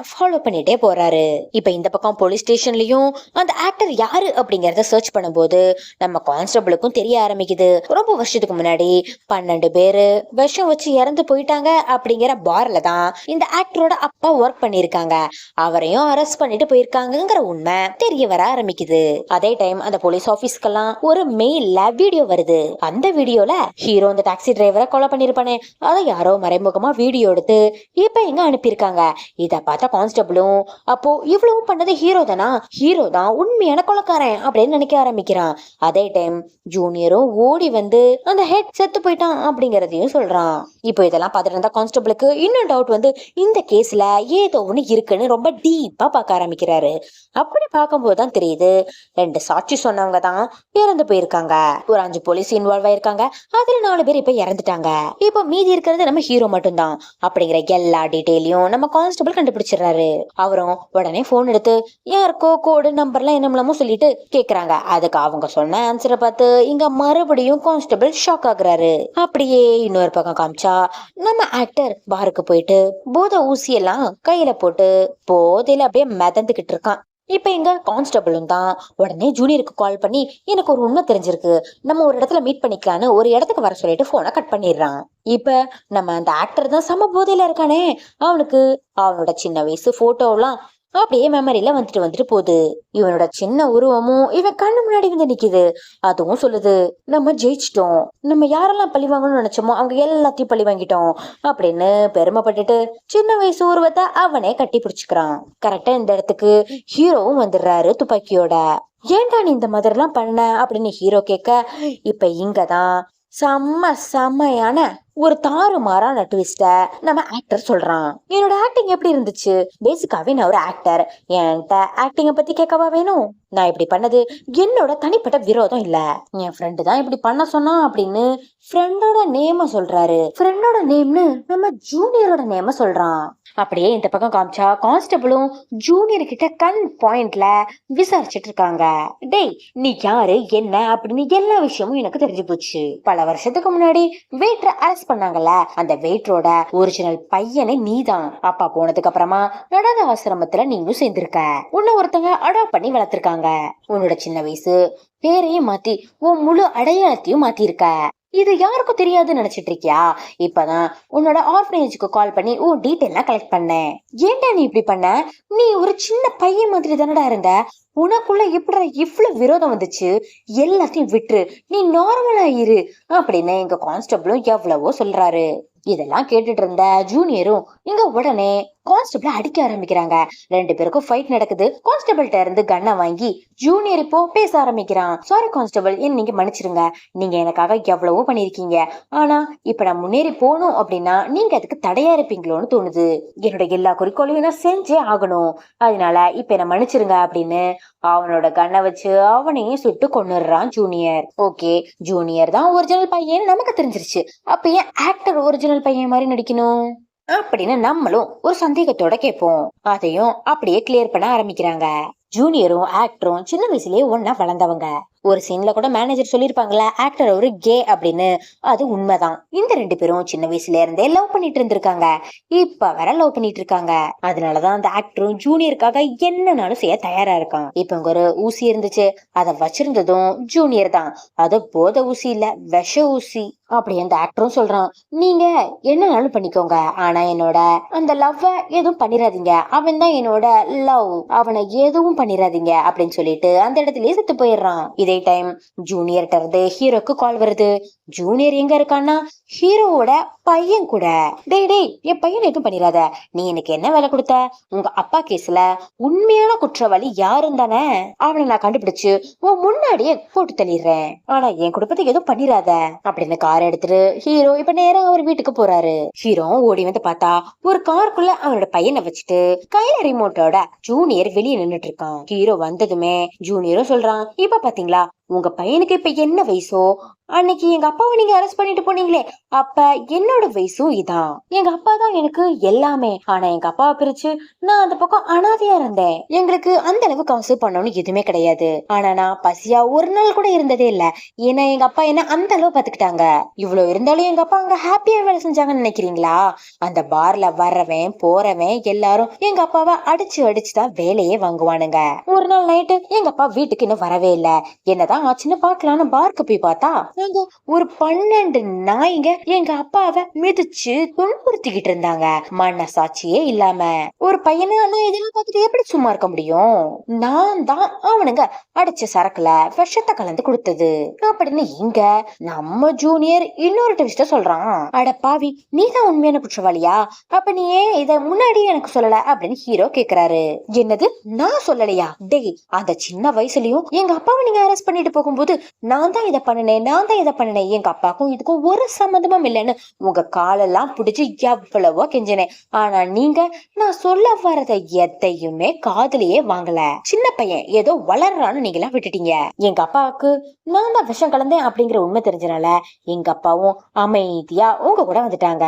ஃபாலோ பண்ணிட்டே போறாரு. இப்ப இந்த பக்கம் போலீஸ் ஸ்டேஷன்லயும் அந்த ஆக்டர் யாரு அப்படிங்கறத சர்ச் பண்ணும்போது நம்ம கான்ஸ்டபிளுக்கும் தெரிய ஆரம்பிக்குது. ரொம்ப வருஷத்துக்கு முன்னாடி 12 பேரு விஷம் வச்சு இறந்து போயிட்டாங்க அப்படிங்கிற பார்ல தான் இந்த ஆக்டரோட அப்பா ஒர்க் பண்ணிருக்காங்க. அவரையும் அரெஸ்ட் பண்ணிட்டு போயிருக்காங்கிற உண்மை தெரிய வர ஆரம்பிக்குது. அதே டைம் அந்த போலீஸ் ஆபீஸ்க்கெல்லாம் ஒரு மெயில்ல வீடியோ வருது. அந்த வீடியோல ஹீரோ அந்த டாக்ஸி டிரைவரை கொலை பண்ணிருப்பானே அதை யாரோ மறைமுகமா வீடியோ எடுத்து இப்ப எங்க அனுப்பியிருக்காங்க. இத பார்த்தா கான்ஸ்டபிளும் அப்போ இவ்வளவு பண்ணது ஹீரோ தான் உண்மையான கொலைக்காரன் அப்படின்னு நினைக்க ஆரம்பிக்கிறான். அதே டைம் ஜூனியரும் ஓடி வந்து அந்த ஹெட் செத்து போயிட்டான் அப்படிங்கறதையும் சொல்றான். இப்போ இதெல்லாம் பார்த்துட்டு இருந்தா கான்ஸ்டபிளுக்கு இன்னும் டவுட் வந்து இந்த கேஸ்ல ஏதோ ஒண்ணு இருக்குன்னு ரொம்ப டீப்பா பார்க்க ஆரம்பிக்கிறாரு. அப்படி பார்க்கும்போதுதான் தெரியுது 2 சாட்சி சொன்னவங்க தான் இறந்து போயிருக்காங்க. ஒரு 5 போலீஸ் இன்வால்வ் ஆயிருக்காங்க. அதுல 4 பேர் இப்ப இறந்துட்டாங்க. இப்போ மீதி இருக்கிறது நம்ம ஹீரோ மட்டும்தான் அப்படிங்கிற எல்லா டீட்டெயிலையும் நம்ம கான்ஸ்டபிள் கண்டுபிடிச்சிடறாரு. அவரும் உடனே போன் எடுத்து யாருக்கோ கோடு நம்பர்லாம் என்னமோ சொல்லிட்டு கேக்குறாங்க. அதுக்கு அவங்க சொன்ன ஆன்சரை பார்த்து இங்க மறுபடியும் கான்ஸ்டபிள் ஷாக் ஆகுறாரு. அப்படியே இன்னொரு பக்கம் காமிச்சா நம்ம ஆக்டர் பாருக்கு போயிட்டு போதை ஊசி எல்லாம் கையில போட்டு போதையில அப்படியே மிதந்துகிட்டு இருக்கான். இப்ப எங்க கான்ஸ்டபிளும் தான் உடனே ஜூனியருக்கு கால் பண்ணி எனக்கு ஒரு உண்மை தெரிஞ்சிருக்கு, நம்ம ஒரு இடத்துல மீட் பண்ணிக்கலான்னு ஒரு இடத்துக்கு வர சொல்லிட்டு போனை கட் பண்ணிடுறான். இப்ப நம்ம அந்த ஆக்டர் தான் சம போதையில இருக்கானே, அவனுக்கு அவனோட சின்ன வயசு போட்டோலாம் அப்படியே மெமரியில வந்துட்டு போகுது. இவனோட சின்ன உருவமும் இவன் கண்ணு முன்னாடி வந்து நிக்குது. அதுவும் சொல்லுது நம்ம ஜெயிச்சிட்டோம், நம்ம யாரெல்லாம் பழி வாங்கணும்னு நினைச்சோமோ அவங்க எல்லாத்தையும் பழி வாங்கிட்டோம் அப்படின்னு பெருமைப்பட்டுட்டு சின்ன வயசு உருவத்தை அவனே கட்டி பிடிச்சுக்கிறான். கரெக்டா இந்த இடத்துக்கு ஹீரோவும் வந்துடுறாரு துப்பாக்கியோட. ஏன்டா நீ இந்த மாதிரி எல்லாம் பண்ண அப்படின்னு ஹீரோ கேட்க இப்ப இங்கதான் செம்மையான ஒரு தாறுமாறான ட்விஸ்ட நம்ம ஆக்டர் சொல்றான். என்னோட ஆக்டிங் எப்படி இருந்துச்சு? பேசிக்காவே நான் ஒரு ஆக்டர், என்கிட்ட ஆக்டிங்க பத்தி கேட்கவா வேணும்? நான் இப்படி பண்ணது என்னோட தனிப்பட்ட விரோதம் இல்ல, என் ஃப்ரெண்டு தான் இப்படி பண்ண சொன்னா அப்படின்னு ஃப்ரெண்டோட நேம சொல்றாரு. ஃப்ரெண்டோட நேம்னு நம்ம ஜூனியரோட நேம சொல்றான். அப்படியே இந்த பக்கம் காமிச்சா கான்ஸ்டபிளும் ஜூனியர் கிட்ட கன் பாயிண்ட்ல விசாரிச்சுட்டு இருக்காங்க. டேய் நீ யாரு என்ன அப்படின்னு எல்லா விஷயமும் எனக்கு தெரிஞ்சு போச்சு. பல வருஷத்துக்கு முன்னாடி வெயிட்டரை அரெஸ்ட் பண்ணாங்கல்ல, அந்த வெயிட்டரோட ஒரிஜினல் பையனே நீதான். அப்பா போனதுக்கு அப்புறமா நடந்த ஆசிரமத்துல நீயும் சேர்ந்திருக்க. உன்னை ஒருத்தங்க அடாப்ட் பண்ணி வளர்த்திருக்காங்க. உன்னோட சின்ன வயசு பேரையும் மாத்தி உன் முழு அடையாளத்தையும் மாத்தி இருக்க. இது யாருக்கும் தெரியாதுன்னு நினைச்சிட்டு இருக்கியா? இப்பதான் உன்னோட ஆர்ஃபனேஜுக்கு கால் பண்ணி உன் டீட்டெயிலாம் கலெக்ட் பண்ணேன். ஏன்டா நீ இப்படி பண்ண? நீ ஒரு சின்ன பையன் மாதிரி தானடா இருந்த. உனக்குள்ள எப்படி இவ்வளவு விரோதம் வந்துச்சு? எல்லாத்தையும் விட்டுரு, நீ நார்மலா இரு அப்படின்னு எங்க கான்ஸ்டபிளும் எவ்வளவோ சொல்றாரு. இதெல்லாம் கேட்டுட்டு இருந்த ஜூனியரும் இங்க உடனே கான்ஸ்டபிள அடிக்க ஆரம்பிக்கிறாங்க. 2 பேருக்கும் ஃபைட் நடக்குது. கான்ஸ்டபிள்கிட்ட இருந்து கண்ணை வாங்கி ஜூனியர் இப்போ பேச ஆரம்பிக்கிறான். சாரி கான்ஸ்டபிள், என்ன நீங்க மன்னிச்சிருங்க, நீங்க எனக்காக எவ்வளவோ பண்ணிருக்கீங்க. ஆனா இப்ப நான் முன்னேறி போகணும் அப்படின்னா நீங்க அதுக்கு தடையா இருப்பீங்களோன்னு தோணுது. என்னோட எல்லா குறிக்கோளையும் நான் செஞ்சே ஆகணும், அதனால இப்ப என்ன மன்னிச்சிருங்க அப்படின்னு அவனோட கண்ணை வச்சு அவனையும் சுட்டு கொன்னுடுறான் ஜூனியர். ஓகே, ஜூனியர் தான் ஒரிஜினல் பையன் நமக்கு தெரிஞ்சிருச்சு, அப்ப ஏன் ஆக்டர் ஒரிஜினல் பையன் மாதிரி நடிக்கணும் அப்படின்னு நம்மளும் ஒரு சந்தேகத்தோட கேட்போம். அதையும் அப்படியே கிளியர் பண்ண ஆரம்பிக்கிறாங்க. ஜூனியரும் ஆக்டரும் சின்ன வயசுலயே ஒன்னா வளர்ந்தவங்க. ஒரு சீன்ல கூட மேனேஜர் சொல்லிருப்பாங்களா ஆக்டர் ஒரு கே அப்படின்னு. அது உண்மைதான். இந்த 2 பேரும் சின்ன வயசுல இருந்தே லவ் பண்ணிட்டு இருந்திருக்காங்க. இப்ப வர லவ் பண்ணிட்டு இருக்காங்க. அதனாலதான் அந்த ஆக்டரும் ஜூனியருக்காக என்னன்னாலும் செய்ய தயாரா இருக்கான். இப்ப ஒரு ஊசி இருந்துச்சு, அதை வச்சிருந்ததும் ஜூனியர் தான். அது போதை ஊசி இல்ல, விஷ ஊசி அப்படி அந்த ஆக்டரும் சொல்றான். நீங்க என்னன்னாலும் பண்ணிக்கோங்க, ஆனா என்னோட அந்த லவ்வ எதுவும் பண்ணிடாதீங்க, அவன் தான் என்னோட லவ், அவனை எதுவும் பண்ணிடாதீங்க அப்படின்னு சொல்லிட்டு அந்த இடத்துலயே செத்து போயிடுறான். இதே டைம் ஜூனியர்ட்ட இருந்து ஹீரோக்கு கால் வருது. ஜூனியர் எங்க இருக்கான்னா ஹீரோவோட பையன் கூட. டேய் டேய், என் பையன் எதுவும் பண்ணிடாத. நீ எனக்கு என்ன வேலை கொடுத்த? உங்க அப்பா கேஸ்ல உண்மையான குற்றவாளி யாருன்னு தானே அவனை நான் கண்டுபிடிச்சு உன் முன்னாடியே போட்டு தள்ளிடுறேன். ஆனா என் குடும்பத்துக்கு எதுவும் பண்ணிடாத அப்படின்னு கார் எடுத்துட்டு ஹீரோ இப்ப நேரா அவர் வீட்டுக்கு போறாரு. ஹீரோ ஓடி வந்து பார்த்தா ஒரு காருக்குள்ள அவனோட பையனை வச்சுட்டு கையில ரிமோட்டோட ஜூனியர் வெளியே நின்னுட்டு இருக்கான். ஹீரோ வந்ததுமே ஜூனியரும் சொல்றான், இப்ப பாத்தீங்களா உங்க பையனுக்கு இப்ப என்ன வயசோ, அன்னைக்கு எங்க அப்பாவை நீங்க அரெஸ்ட் பண்ணிட்டு போனீங்களே, அப்ப என்னோட வயசும் இதான். எங்க அப்பா தான் எனக்கு எல்லாமே. ஆனா எங்க அப்பாவை பிரிச்சு நான் அந்த பக்கம் அனாதையா இருந்தேன். எங்களுக்கு அந்த அளவு காசு பண்ணணும்னு எதுவுமே கிடையாது. ஆனா நான் பசியா ஒரு நாள் கூட இருந்ததே இல்ல. ஏன்னா எங்க அப்பா என்ன அந்த அளவு பாத்துக்கிட்டாங்க. இவ்வளவு இருந்தாலும் எங்க அப்பா அங்க ஹாப்பியா வேலை செஞ்சாங்கன்னு நினைக்கிறீங்களா? அந்த பார்ல வர்றவன் போறவன் எல்லாரும் எங்க அப்பாவை அடிச்சு அடிச்சுதான் வேலையே வாங்குவானுங்க. ஒரு நாள் நைட்டு எங்க அப்பா வீட்டுக்கு இன்னும் வரவே இல்ல. என்னதான் ஆச்சுன்னு பாக்கலான்னு பார்க்க போய் பார்த்தா அங்க ஒரு 12 நாய்ங்க எங்க அப்பாவை மிதிச்சு துன்புறுத்திக்கிட்டு இருந்தாங்க. மனசாட்சியே இல்லாம. ஒரு பையனை இதெல்லாம் பார்த்துட்டு எப்படி சும்மா இருக்க முடியும்? நான் தான் அவனுங்க அடிச்ச சரக்குல விஷத்தை கலந்து கொடுத்தது அப்படின்னு இங்க நம்ம ஜூனியர் இன்னொரு ட்விஸ்ட சொல்றான். அட பாவி, நீதான் உண்மையான குற்றவாளியா? அப்ப நீ ஏன் இத முன்னாடி எனக்கு சொல்லல அப்படின்னு ஹீரோ கேக்குறாரு. என்னது, நான் சொல்லலையா? டேய், அந்த சின்ன வயசுலயும் எங்க அப்பாவை நீங்க அரெஸ்ட் பண்ணிட்டு போகும்போது நான் தான் இதை பண்ணினேன், எங்க அப்பாக்கும் இதுக்கும் ஒரு சம்மந்தமும் இல்லைன்னு உங்க காலெல்லாம் பிடிச்சு எவ்வளவோ கெஞ்சினேன். ஆனா நீங்க நான் சொல்ல வர்றத எதையுமே காதுலயே வாங்கல. சின்ன பையன் ஏதோ வளர்றான்னு நீங்களா விட்டுட்டீங்க. எங்க அப்பாவுக்கு நான் தான் விஷம் கலந்தேன் அப்படிங்கிற உண்மை தெரிஞ்சனால எங்க அப்பாவும் அமைதியா உங்க கூட வந்துட்டாங்க.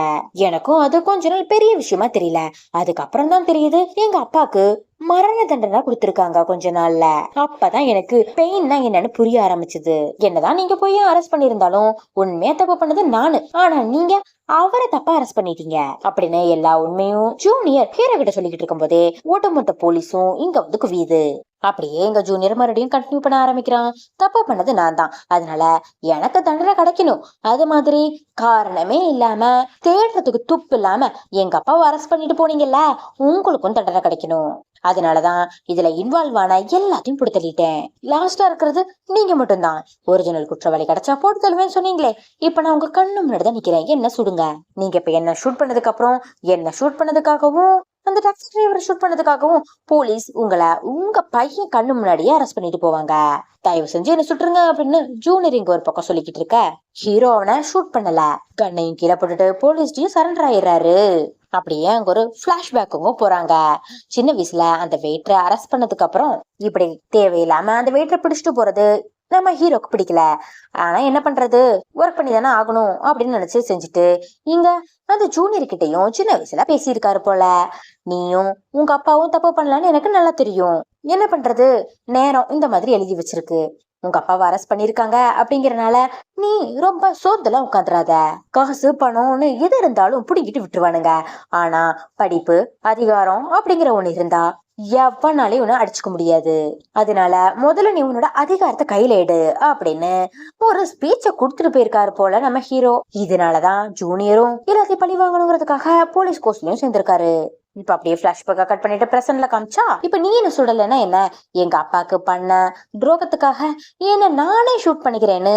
எனக்கும் அது கொஞ்ச நாள் பெரிய விஷயமா தெரியல. அதுக்கப்புறம் தான் தெரியுது எங்க அப்பாக்கு மரண தண்டனை கொடுத்திருக்காங்க கொஞ்ச நாள்ல. அப்பதான் எனக்கு பெயின்னா என்னன்னு புரிய ஆரம்பிச்சது. என்னதான் நீங்க போய் அரெஸ்ட் பண்ணிருந்தாலும் உண்மையா தப்பு பண்ணது நானு. ஆனா நீங்க அவரை தப்பா அரெஸ்ட் பண்ணிட்டீங்க அப்படின்னு எல்லா உண்மையும் ஜூனியர் ஹீரோ கிட்ட சொல்லிக்கிட்டு இருக்கும் போதே ஒட்டுமொத்த போலீஸும் இங்க வந்து குவியுது. அப்படியே எங்க ஜூனியர் மறுபடியும் கண்டினியூ பண்ண ஆரம்பிக்கிறான். தப்பு பண்ணது நான் தான், அதனால எனக்கு தண்டனை கிடைக்கணும். அது மாதிரி காரணமே இல்லாம தேடுறதுக்கு துப்பு இல்லாம எங்க அப்பாவை அரெஸ்ட் பண்ணிட்டு போனீங்கல்ல, உங்களுக்கும் தண்டனை கிடைக்கணும். அதனாலதான் இதுல இன்வால்வ் ஆன எல்லாத்தையும் போட்டு தள்ளிட்டேன். லாஸ்டா இருக்கிறது நீங்க மட்டும்தான். ஒரிஜினல் குற்றவாளி கிடைச்சா போட்டு தள்ளுவேன்னு சொன்னீங்களே, இப்ப நான் உங்க கண்ணு முன்னாடிதான் நிக்கிறேன். என்ன சுடுங்க. நீங்க இப்ப என்ன ஷூட் பண்ணதுக்கு அப்புறம் என்ன ஷூட் பண்ணதுக்காகவும் அந்த டாக்ஸி டிரைவரை ஷூட் பண்ணதுக்காகவும் போலீஸ் உங்களை உங்க பையன் கண்ணு முன்னாடியே அரெஸ்ட் பண்ணிட்டு போவாங்க. தயவு செஞ்சு என்ன சுட்டுருங்க அப்படின்னு ஜூனியர் இங்க ஒரு பக்கம் சொல்லிக்கிட்டு இருக்க, ஹீரோ அவனை ஷூட் பண்ணல, கண்ணையும் கீழே போட்டுட்டு போலீஸ்டையும் சரண்டர் ஆயிடுறாரு. அப்படியே அங்க ஒரு பிளாஷ்பேக்குங்க போறாங்க. சின்ன வயசுல அந்த வெயிட்டரை அரெஸ்ட் பண்ணதுக்கு அப்புறம் இப்படி தேவையில்லாம அந்த வெயிட்டரை பிடிச்சிட்டு போறது நம்ம ஹீரோக்கு பிடிக்கல. ஆனா என்ன பண்றது, ஒர்க் பண்ணி தானே ஆகணும் அப்படின்னு நினைச்சு செஞ்சுட்டு இங்க அந்த ஜூனியர் கிட்டையும் சின்ன வயசுல பேசியிருக்காரு போல. நீயும் உங்க அப்பாவும் தப்பு பண்ணலான்னு எனக்கு நல்லா தெரியும். என்ன பண்றது, நேரம் இந்த மாதிரி எழுதி வச்சிருக்கு. உங்க அப்பாவை அரெஸ்ட் பண்ணிருக்காங்க அப்படிங்கறனால நீ ரொம்ப சோர்ந்தெல்லாம் உட்காந்துராத. காசு பணம்னு எது இருந்தாலும் புடிங்கிட்டு விட்டுருவானுங்க. ஆனா படிப்பு அதிகாரம் அப்படிங்கிற ஒண்ணு இருந்தா எவனாலையும் உன்னை அடிச்சுக்க முடியாது. அதனால முதல்ல நீ உன்னோட அதிகாரத்தை கையில எடு அப்படின்னு ஒரு ஸ்பீச்ச குடுத்துட்டு போயிருக்காரு போல நம்ம ஹீரோ. இதனாலதான் ஜூனியரும் எல்லாத்தையும் பழி வாங்கணுங்கிறதுக்காக போலீஸ் கோர்ஸ்லயும் சேர்ந்திருக்காரு. இப்ப அப்படியே பிளாஷ்பேக்கா கட் பண்ணிட்டு பிரசன்ட்ல காமிச்சா, இப்ப நீ என்ன சுடலைன்னா என்ன, எங்க அப்பாக்கு பண்ண துரோகத்துக்காக என்ன நானே ஷூட் பண்ணிக்கிறேன்னு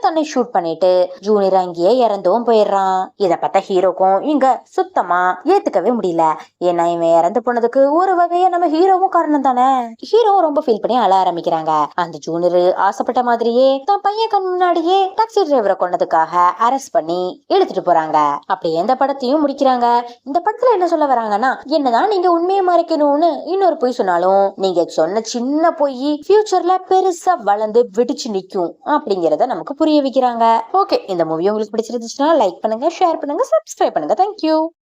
தன்னை ஷூட் பண்ணிட்டு ஜூனியர் அங்கேயே இறந்தும் போயிடுறான். இத பார்த்தா ஹீரோக்கும் இங்க சுத்தமா ஏத்துக்கவே முடியல. ஏன்னா இவன் இறந்து போனதுக்கு ஒரு வகையா நம்ம ஹீரோவும் காரணம் தானே. ஹீரோவும் ரொம்ப ஃபீல் பண்ணி அழ ஆரம்பிக்கிறாங்க. அந்த ஜூனியர் ஆசைப்பட்ட மாதிரியே தன் பையன் கண் முன்னாடியே டாக்ஸி டிரைவரை கொண்டதுக்காக அரெஸ்ட் பண்ணி எடுத்துட்டு போறாங்க. அப்படி எந்த படத்தையும் முடிக்கிறாங்க. இந்த படத்துல என்ன சொல்ல வராங்கன்னா, என்னதான் நீங்க உண்மையை மறைக்கணும்னு இன்னொரு பொய் சொன்னாலும் நீங்க சொன்ன சின்ன பொய் ஃபியூச்சர்ல பெருசா வளர்ந்து வெடிச்சு நிக்கும் அப்படிங்கறத நமக்கு புரிய வைக்கிறாங்க. ஓகே, இந்த மூவி உங்களுக்கு பிடிச்சிருந்துச்சுன்னா லைக் பண்ணுங்க, ஷேர் பண்ணுங்க, சப்ஸ்கிரைப் பண்ணுங்க. தேங்க்யூ.